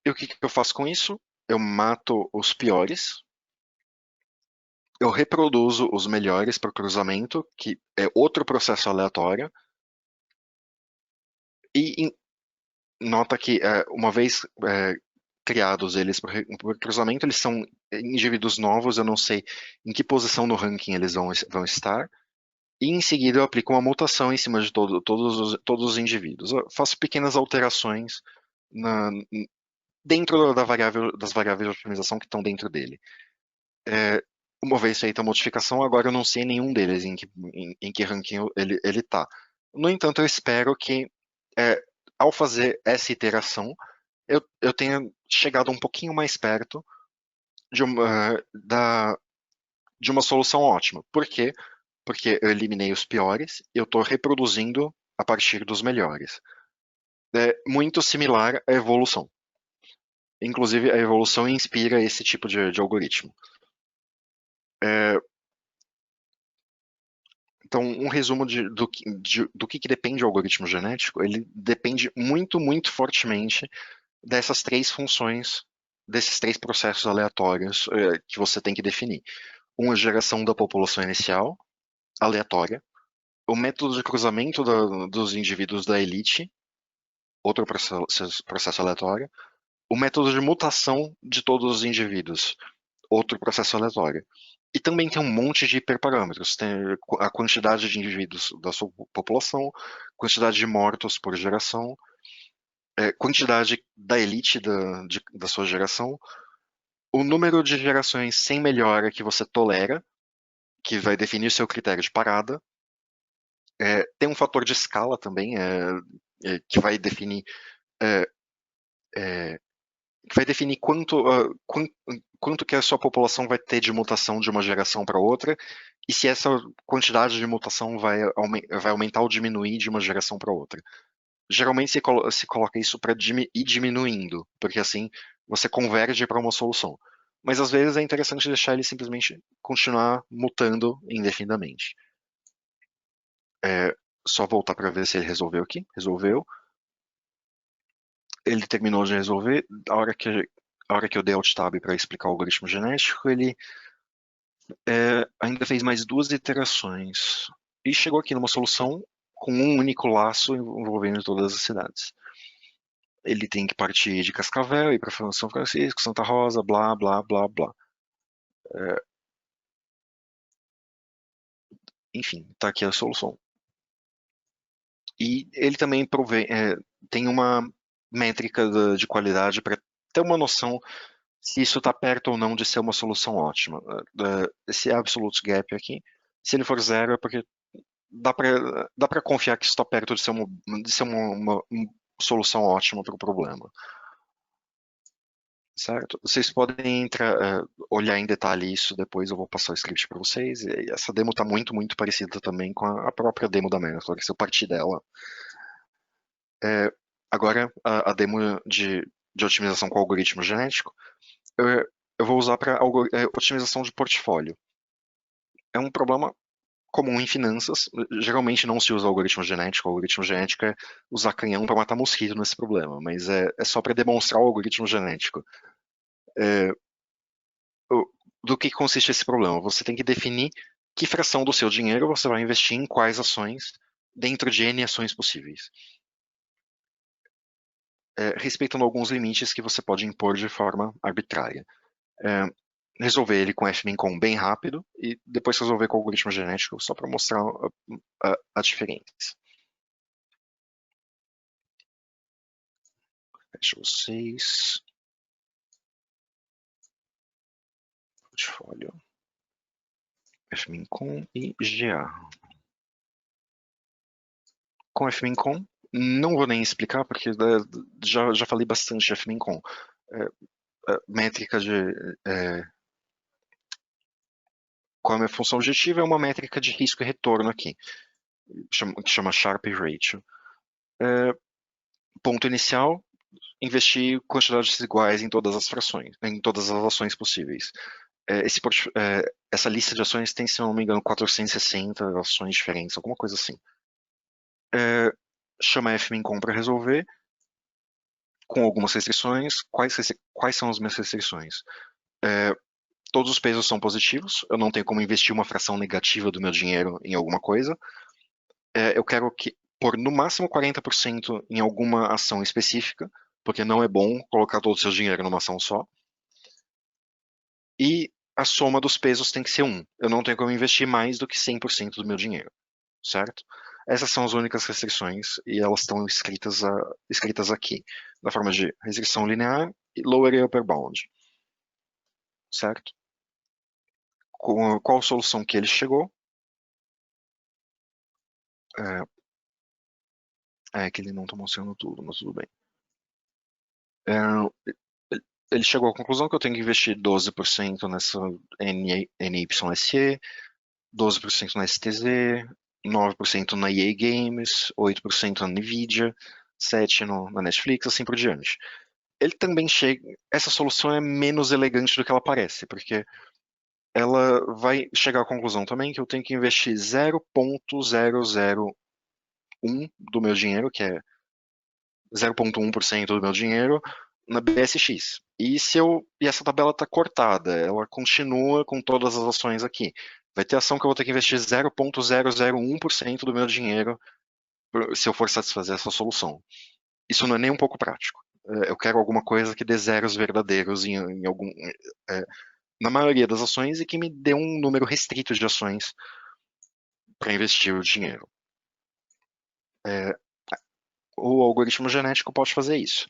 E o que eu faço com isso? Eu mato os piores, eu reproduzo os melhores para cruzamento, que é outro processo aleatório, e nota que uma vez criados eles por cruzamento, eles são indivíduos novos, eu não sei em que posição no ranking eles vão estar, e em seguida eu aplico uma mutação em cima de todos os indivíduos. Eu faço pequenas alterações dentro das variáveis de otimização que estão dentro dele. Uma vez feita a modificação, agora eu não sei nenhum deles em que ranking ele tá. No entanto, eu espero que, é, ao fazer essa iteração, eu tenha chegado um pouquinho mais perto de uma solução ótima. Por quê? Porque eu eliminei os piores e eu estou reproduzindo a partir dos melhores. É muito similar à evolução. Inclusive, a evolução inspira esse tipo de algoritmo. É, então, um resumo do que depende o algoritmo genético, ele depende muito, muito fortemente dessas três funções, desses três processos aleatórios que você tem que definir. Uma geração da população inicial, aleatória. O método de cruzamento dos indivíduos da elite, outro processo aleatório. O método de mutação de todos os indivíduos, outro processo aleatório. E também tem um monte de hiperparâmetros. Tem a quantidade de indivíduos da sua população, quantidade de mortos por geração, quantidade da elite da sua geração, o número de gerações sem melhora que você tolera, que vai definir o seu critério de parada. Tem um fator de escala também, que vai definir é, é, quanto que a sua população vai ter de mutação de uma geração para outra, e se essa quantidade de mutação vai aumentar ou diminuir de uma geração para outra. Geralmente se coloca isso para ir diminuindo, porque assim você converge para uma solução. Mas às vezes é interessante deixar ele simplesmente continuar mutando indefinidamente. Só voltar para ver se ele resolveu aqui. Resolveu. Ele terminou de resolver. A hora que eu dei Alt Tab para explicar o algoritmo genético, ele ainda fez mais duas iterações e chegou aqui numa solução com um único laço envolvendo todas as cidades. Ele tem que partir de Cascavel, ir para São Francisco, Santa Rosa, blá, blá, blá, blá. Enfim, está aqui a solução. E ele também tem uma métrica de qualidade para ter uma noção se isso está perto ou não de ser uma solução ótima. Esse absolute gap aqui, se ele for zero, é porque dá para confiar que isso está perto de ser uma solução ótima para o problema. Certo? Vocês podem olhar em detalhe isso depois, eu vou passar o script para vocês. E essa demo está muito, muito parecida também com a própria demo da Metaphor, se eu partir dela. Agora, a demo de otimização com algoritmo genético, eu vou usar para otimização de portfólio. É um problema comum em finanças. Geralmente não se usa algoritmo genético. O algoritmo genético é usar canhão para matar mosquito nesse problema, mas é só para demonstrar o algoritmo genético. Do que consiste esse problema? Você tem que definir que fração do seu dinheiro você vai investir em quais ações dentro de N ações possíveis. Respeitando alguns limites que você pode impor de forma arbitrária. Resolver ele com FMINCOM bem rápido e depois resolver com o algoritmo genético só para mostrar a diferença. Fecha vocês. Portfólio. FMINCOM e GA. Com FMINCOM, não vou nem explicar, porque já falei bastante de FMINCOM. Métrica qual é a minha função objetiva? É uma métrica de risco e retorno aqui, que chama Sharpe Ratio. Ponto inicial, investir quantidades iguais em todas as frações, em todas as ações possíveis. Essa lista de ações tem, se eu não me engano, 460 ações diferentes, alguma coisa assim. Chama FMINCOM para resolver, com algumas restrições. Quais são as minhas restrições? Todos os pesos são positivos, eu não tenho como investir uma fração negativa do meu dinheiro em alguma coisa. Eu quero pôr no máximo 40% em alguma ação específica, porque não é bom colocar todo o seu dinheiro numa ação só. E a soma dos pesos tem que ser 1. Eu não tenho como investir mais do que 100% do meu dinheiro, certo? Essas são as únicas restrições e elas estão escritas aqui, na forma de restrição linear e lower e upper bound, certo? qual solução que ele chegou. Que ele não está mostrando tudo, mas tudo bem. Ele chegou à conclusão que eu tenho que investir 12% nessa NYSE, 12% na STZ, 9% na EA Games, 8% na Nvidia, 7% na Netflix, assim por diante. Ele também chega. Essa solução é menos elegante do que ela parece, porque ela vai chegar à conclusão também que eu tenho que investir 0,001 do meu dinheiro, que é 0,1% do meu dinheiro, na BSX. E essa tabela está cortada, ela continua com todas as ações aqui. Vai ter ação que eu vou ter que investir 0,001% do meu dinheiro se eu for satisfazer essa solução. Isso não é nem um pouco prático. Eu quero alguma coisa que dê zeros verdadeiros em algum, na maioria das ações e que me dê um número restrito de ações para investir o dinheiro. O algoritmo genético pode fazer isso.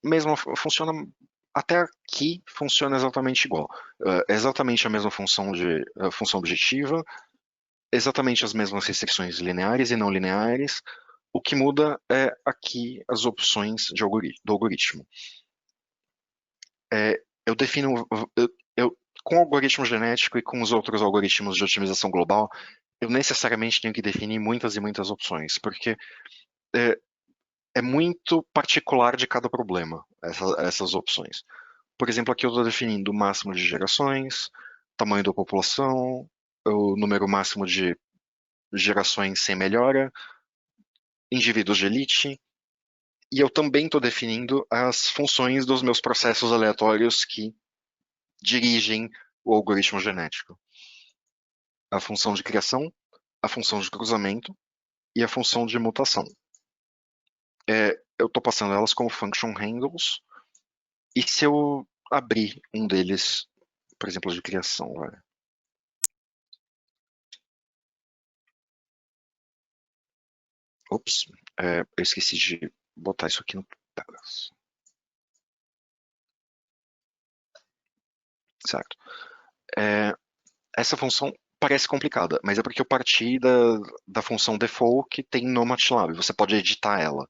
Mesmo funciona até aqui funciona exatamente igual. É exatamente a mesma função objetiva, exatamente as mesmas restrições lineares e não lineares. O que muda é aqui as opções do algoritmo. Eu defino com o algoritmo genético e com os outros algoritmos de otimização global, eu necessariamente tenho que definir muitas e muitas opções, porque é muito particular de cada problema, essas opções. Por exemplo, aqui eu estou definindo o máximo de gerações, tamanho da população, o número máximo de gerações sem melhora, indivíduos de elite, e eu também estou definindo as funções dos meus processos aleatórios que dirigem o algoritmo genético. A função de criação, a função de cruzamento e a função de mutação. Eu estou passando elas como function handles, e se eu abrir um deles, por exemplo, de criação, vai. Ops, eu esqueci de botar isso aqui no Pegas. Certo. Essa função parece complicada, mas é porque eu parti da função default que tem no MATLAB. Você pode editar ela.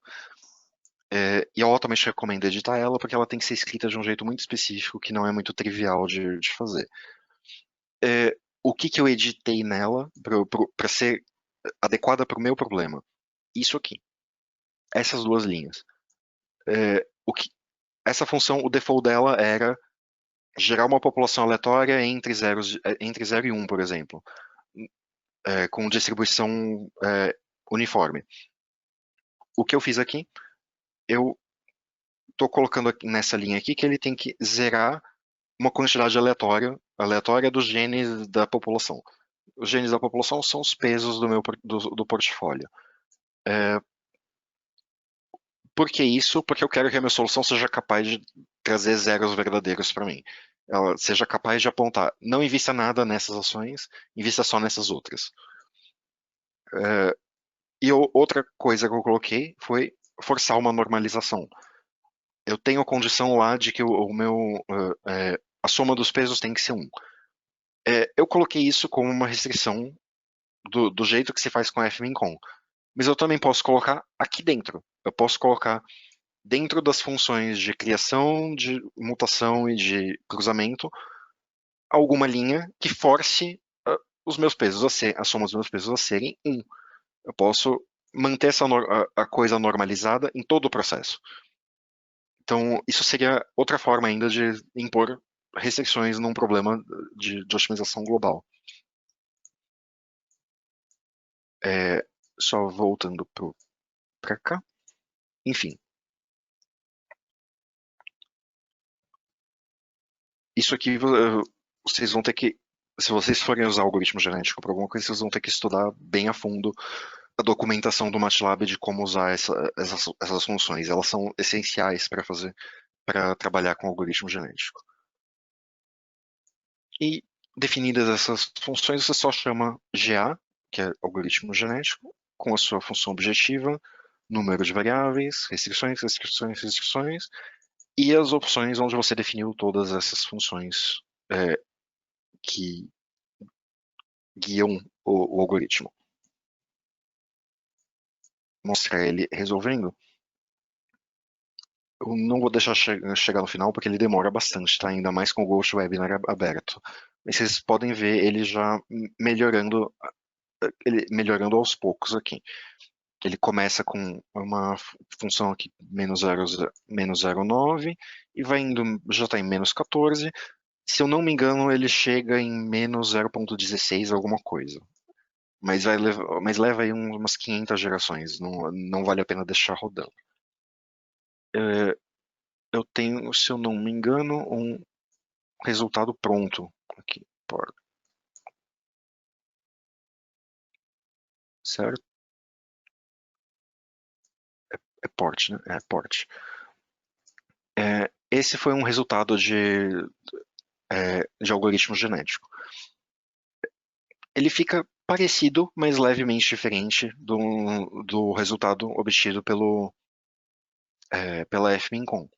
E eu altamente recomendo editar ela porque ela tem que ser escrita de um jeito muito específico que não é muito trivial de fazer. O que eu editei nela para ser adequada para o meu problema? Isso aqui. Essas duas linhas. Essa função, o default dela era gerar uma população aleatória entre 0 e 1, por exemplo, com distribuição uniforme. O que eu fiz aqui, eu estou colocando nessa linha aqui que ele tem que zerar uma quantidade aleatória dos genes da população. Os genes da população são os pesos do portfólio. Por que isso? Porque eu quero que a minha solução seja capaz de trazer zeros verdadeiros para mim. Ela seja capaz de apontar, não invista nada nessas ações, invista só nessas outras. E outra coisa que eu coloquei foi forçar uma normalização. Eu tenho a condição lá de que a soma dos pesos tem que ser 1. Eu coloquei isso como uma restrição do jeito que se faz com a FMinCon. Mas eu também posso colocar aqui dentro. Eu posso colocar dentro das funções de criação, de mutação e de cruzamento, alguma linha que force os meus pesos a soma dos meus pesos a serem 1. Eu posso manter a coisa normalizada em todo o processo. Então, isso seria outra forma ainda de impor restrições num problema de otimização global. Só voltando para cá. Enfim. Isso aqui vocês vão ter que, se vocês forem usar algoritmo genético para alguma coisa, vocês vão ter que estudar bem a fundo a documentação do MATLAB de como usar essas funções. Elas são essenciais para trabalhar com algoritmo genético. E definidas essas funções, você só chama GA, que é algoritmo genético, com a sua função objetiva, número de variáveis, restrições, restrições, restrições, e as opções onde você definiu todas essas funções que guiam o algoritmo. Mostrar ele resolvendo. Eu não vou deixar chegar no final porque ele demora bastante, tá? Ainda mais com o Ghost Webinar aberto. Mas vocês podem ver ele já melhorando, ele melhorando aos poucos aqui. Ele começa com uma função aqui menos 0,9 e vai indo, já está em menos 14. Se eu não me engano, ele chega em menos 0,16 alguma coisa. Mas leva aí umas 500 gerações, não vale a pena deixar rodando. Eu tenho, se eu não me engano, um resultado pronto aqui, certo? É port, né? É port. Esse foi um resultado de algoritmo genético. Ele fica parecido, mas levemente diferente do resultado obtido pela FMINCOM.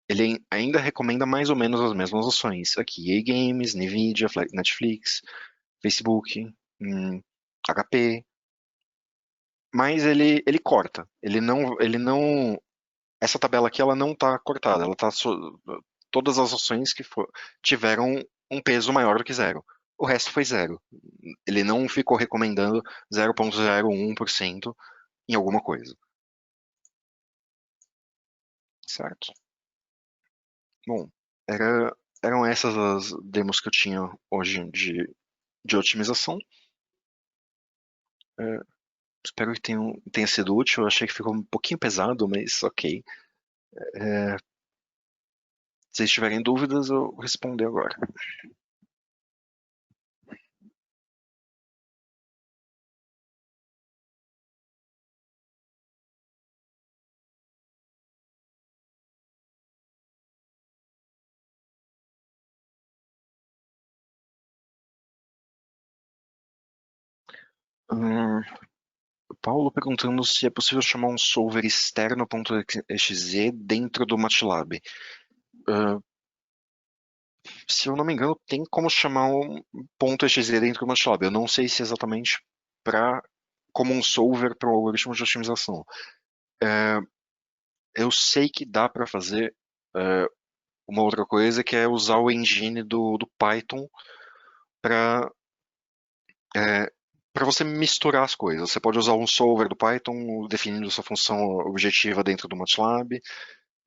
Ele ainda recomenda mais ou menos as mesmas opções. Aqui, EA Games, Nvidia, Netflix, Facebook, HP, mas ele corta. Ele não, essa tabela aqui ela não está cortada, ela tá todas as ações que tiveram um peso maior do que zero. O resto foi zero. Ele não ficou recomendando 0,01% em alguma coisa, certo? Bom, eram essas as demos que eu tinha hoje de otimização. É, espero que tenha sido útil. Eu achei que ficou um pouquinho pesado, mas ok. Se vocês tiverem dúvidas, eu vou responder agora. Hum, Paulo perguntando se é possível chamar um solver externo.exe dentro do MATLAB. Uh, Se eu não me engano, tem como chamar um .exe dentro do MATLAB. Eu não sei se é exatamente como um solver para o algoritmo de otimização. Eu sei que dá para fazer uma outra coisa, que é usar o engine do Python para para você misturar as coisas. Você pode usar um solver do Python definindo sua função objetiva dentro do MATLAB,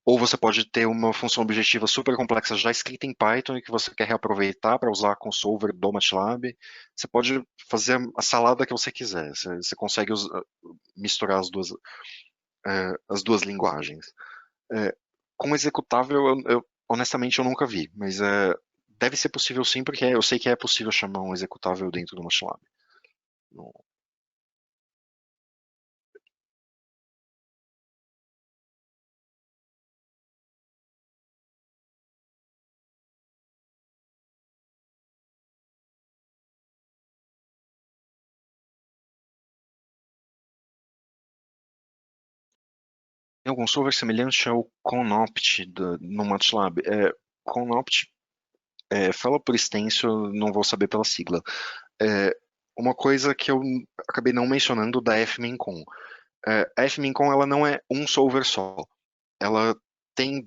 ou você pode ter uma função objetiva super complexa já escrita em Python e que você quer reaproveitar para usar com o solver do MATLAB. Você pode fazer a salada que você quiser. Você consegue misturar as duas linguagens. Com executável, honestamente eu nunca vi, mas deve ser possível sim, porque eu sei que é possível chamar um executável dentro do MATLAB. Não- Tem algum solver semelhante ao ConOpt no MATLAB? ConOpt, fala por extenso, não vou saber pela sigla. É, uma coisa que eu acabei não mencionando da FMINCOM. A FMINCOM ela não é um solver só. Ela tem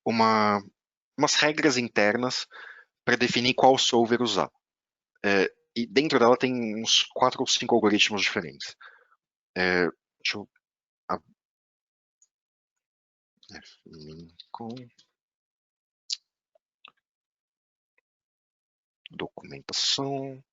uma, umas regras internas para definir qual solver usar. E dentro dela tem uns 4 ou 5 algoritmos diferentes. Deixa eu. FMINCOM, documentação.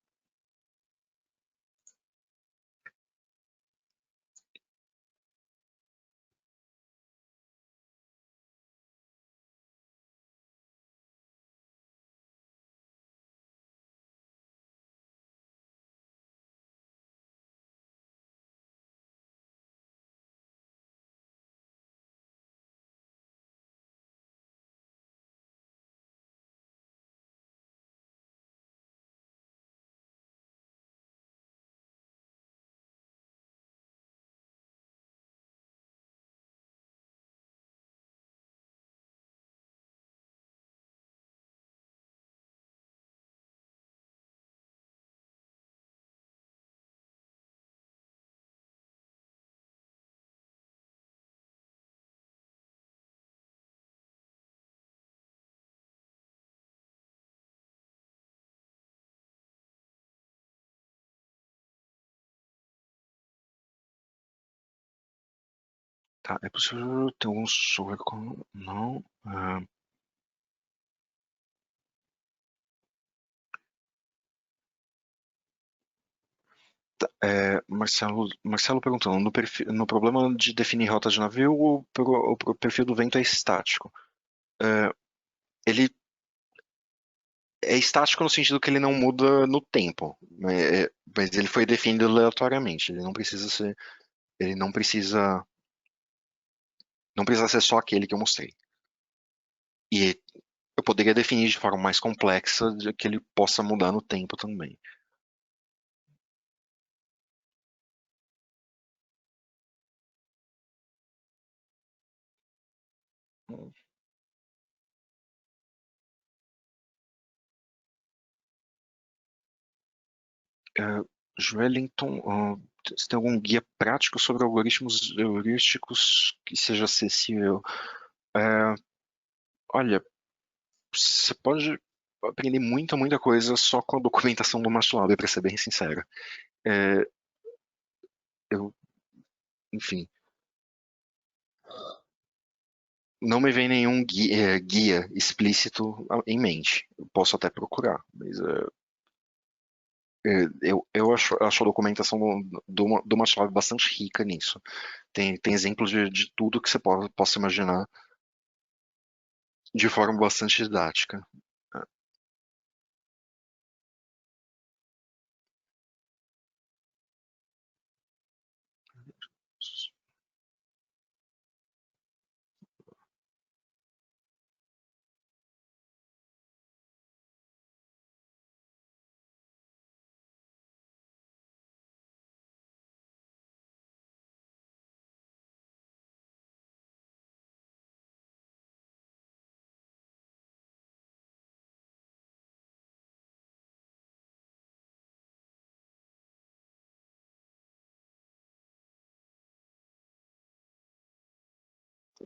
Tá, é possível ter algum software com... Não. Tá, Marcelo perguntando, no problema de definir rota de navio, o perfil do vento é estático. É, ele é estático no sentido que ele não muda no tempo, mas ele foi definido aleatoriamente. Ele não precisa ser só aquele que eu mostrei. E eu poderia definir de forma mais complexa de que ele possa mudar no tempo também. É, Joelinton, você tem algum guia prático sobre algoritmos heurísticos que seja acessível? É, olha, você pode aprender muita coisa só com a documentação do MATLAB, para ser bem sincero. É, eu, enfim, não me vem nenhum guia explícito em mente. Eu posso até procurar, mas eu acho a documentação do MATLAB bastante rica nisso. Tem exemplos de tudo que você possa imaginar de forma bastante didática.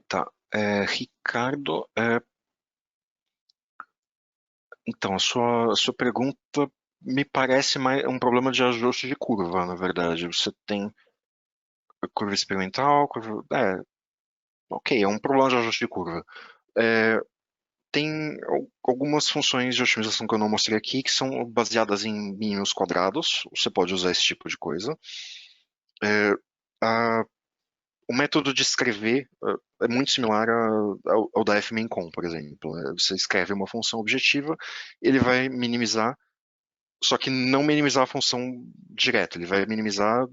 Tá. Ricardo, então, a sua pergunta me parece mais um problema de ajuste de curva, na verdade. Você tem a curva experimental, ok, é um problema de ajuste de curva. É, tem algumas funções de otimização que eu não mostrei aqui que são baseadas em mínimos quadrados. Você pode usar esse tipo de coisa. É, a- o método de escrever é muito similar ao da fmincom, por exemplo. Você escreve uma função objetiva, ele vai minimizar, só que não minimizar a função direto, ele vai minimizar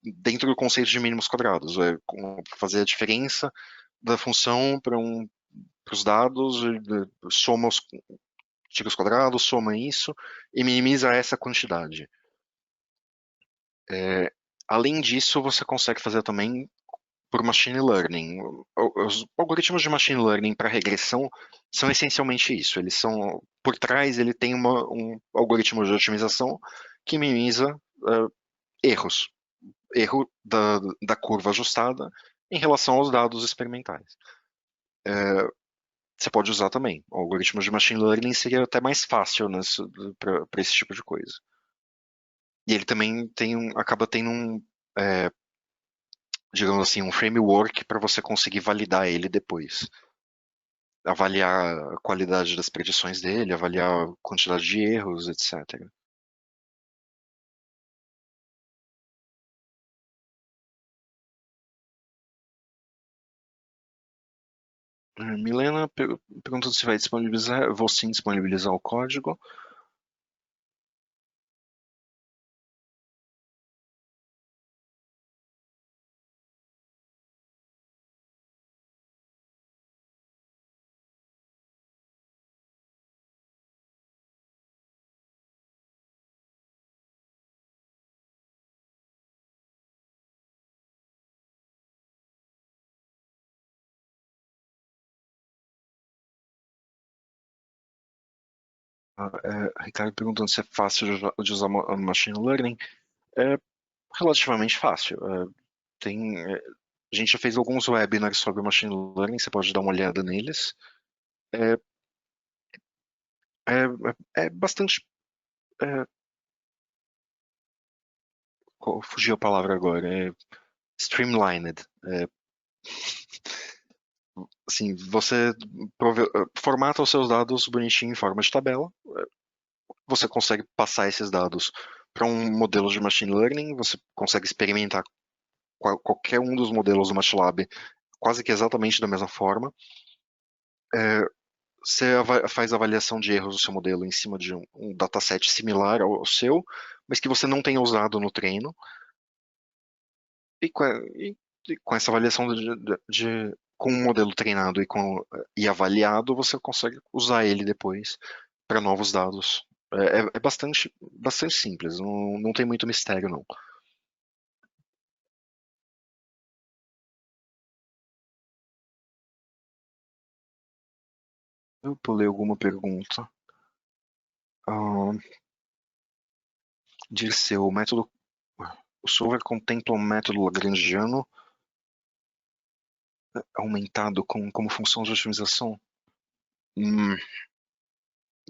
dentro do conceito de mínimos quadrados, fazer a diferença da função para os dados, soma tira os quadrados, soma isso e minimiza essa quantidade. É, além disso, você consegue fazer também por machine learning. Os algoritmos de machine learning para regressão são essencialmente isso. Eles são, por trás, ele tem um algoritmo de otimização que minimiza erros, erro da curva ajustada em relação aos dados experimentais. Você pode usar também. Algoritmos de machine learning seria até mais fácil para esse tipo de coisa. E ele também acaba tendo digamos assim, um framework para você conseguir validar ele depois. Avaliar a qualidade das predições dele, avaliar a quantidade de erros, etc. Milena perguntando se vai disponibilizar. Eu vou sim disponibilizar o código. Ricardo perguntando se é fácil de usar machine learning. É relativamente fácil. A gente já fez alguns webinars sobre machine learning, você pode dar uma olhada neles. É, é bastante. É, fugiu a palavra agora. Streamlined. Assim, você formata os seus dados bonitinho em forma de tabela, você consegue passar esses dados para um modelo de machine learning, você consegue experimentar qualquer um dos modelos do MATLAB quase que exatamente da mesma forma. Você faz avaliação de erros do seu modelo em cima de um dataset similar ao seu, mas que você não tenha usado no treino. E com essa avaliação com um modelo treinado e avaliado, você consegue usar ele depois para novos dados. É bastante simples, não tem muito mistério, não. Eu pulei alguma pergunta. Ah, Dirceu, o solver contempla um método lagrangiano aumentado como função de otimização? Hum,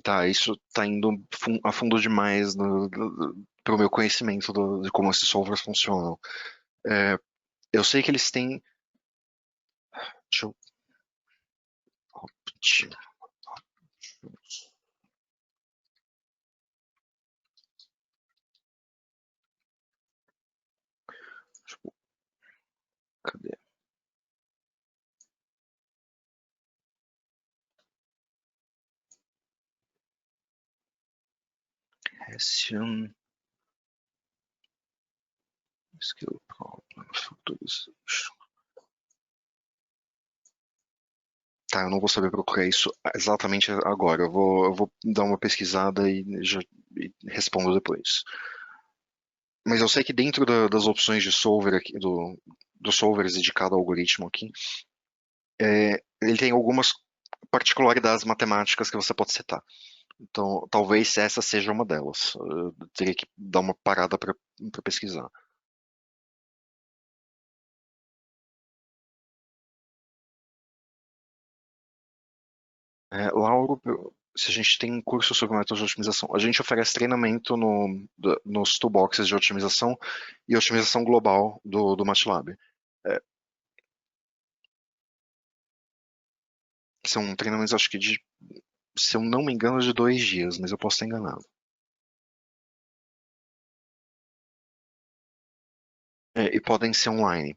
tá, isso tá indo a fundo demais para o meu conhecimento de como esses solvers funcionam. É, eu sei que eles têm. Deixa eu repetir. Cadê? Hessian Skill Problem Factorization. Tá, eu não vou saber procurar isso exatamente agora. Eu vou dar uma pesquisada e respondo depois. Mas eu sei que dentro das opções de solver aqui, dos solvers de cada algoritmo aqui, ele tem algumas particularidades matemáticas que você pode setar. Então, talvez essa seja uma delas. Eu teria que dar uma parada para pesquisar. Lauro, se a gente tem um curso sobre métodos de otimização, a gente oferece treinamento nos toolboxes de otimização e otimização global do MATLAB. É, São treinamentos, acho que se eu não me engano, de 2 dias, mas eu posso estar enganado. E podem ser online.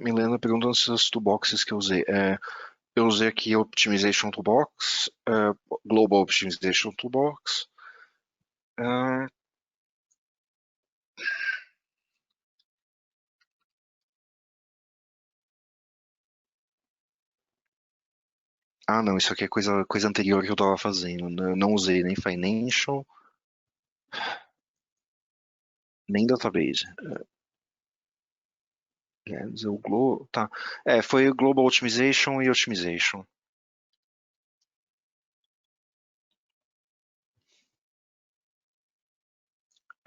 Milena perguntando se os toolboxes que eu usei. Eu usei aqui Optimization Toolbox, Global Optimization Toolbox. É, não, isso aqui é coisa anterior que eu estava fazendo. Não usei nem Financial, nem Database. Quer dizer, tá. Foi o Global Optimization e Optimization.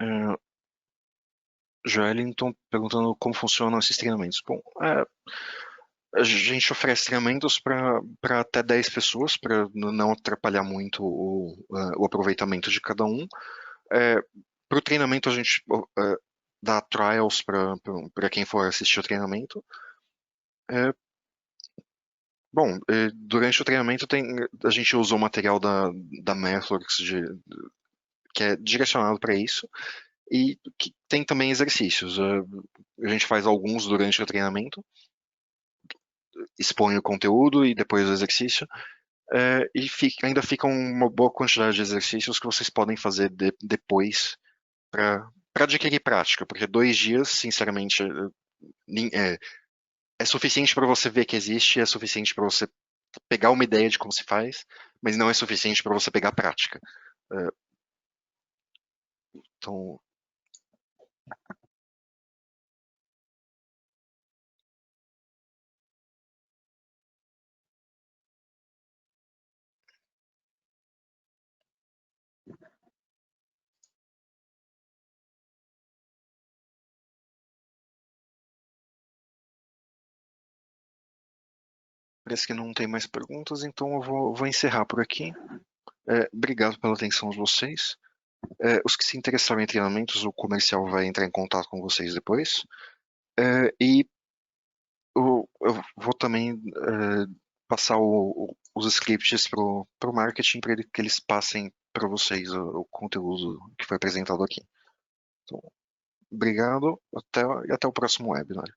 É, Joelinton perguntando como funcionam esses treinamentos. Bom, a gente oferece treinamentos para até 10 pessoas, para não atrapalhar muito o aproveitamento de cada um. Para o treinamento, a gente dá trials para quem for assistir o treinamento. É, Bom, durante o treinamento a gente usou o material da Methworks que é direcionado para isso e que tem também exercícios. A gente faz alguns durante o treinamento, expõe o conteúdo e depois o exercício, e ainda fica uma boa quantidade de exercícios que vocês podem fazer depois para adquirir prática, porque 2 dias, sinceramente, é suficiente para você ver que existe, é suficiente para você pegar uma ideia de como se faz, mas não é suficiente para você pegar a prática. Então, parece que não tem mais perguntas, então eu vou encerrar por aqui. Obrigado pela atenção de vocês. Os que se interessarem em treinamentos, o comercial vai entrar em contato com vocês depois. E eu vou também passar os scripts para o marketing para que eles passem para vocês o conteúdo que foi apresentado aqui. Então, obrigado e até o próximo webinar.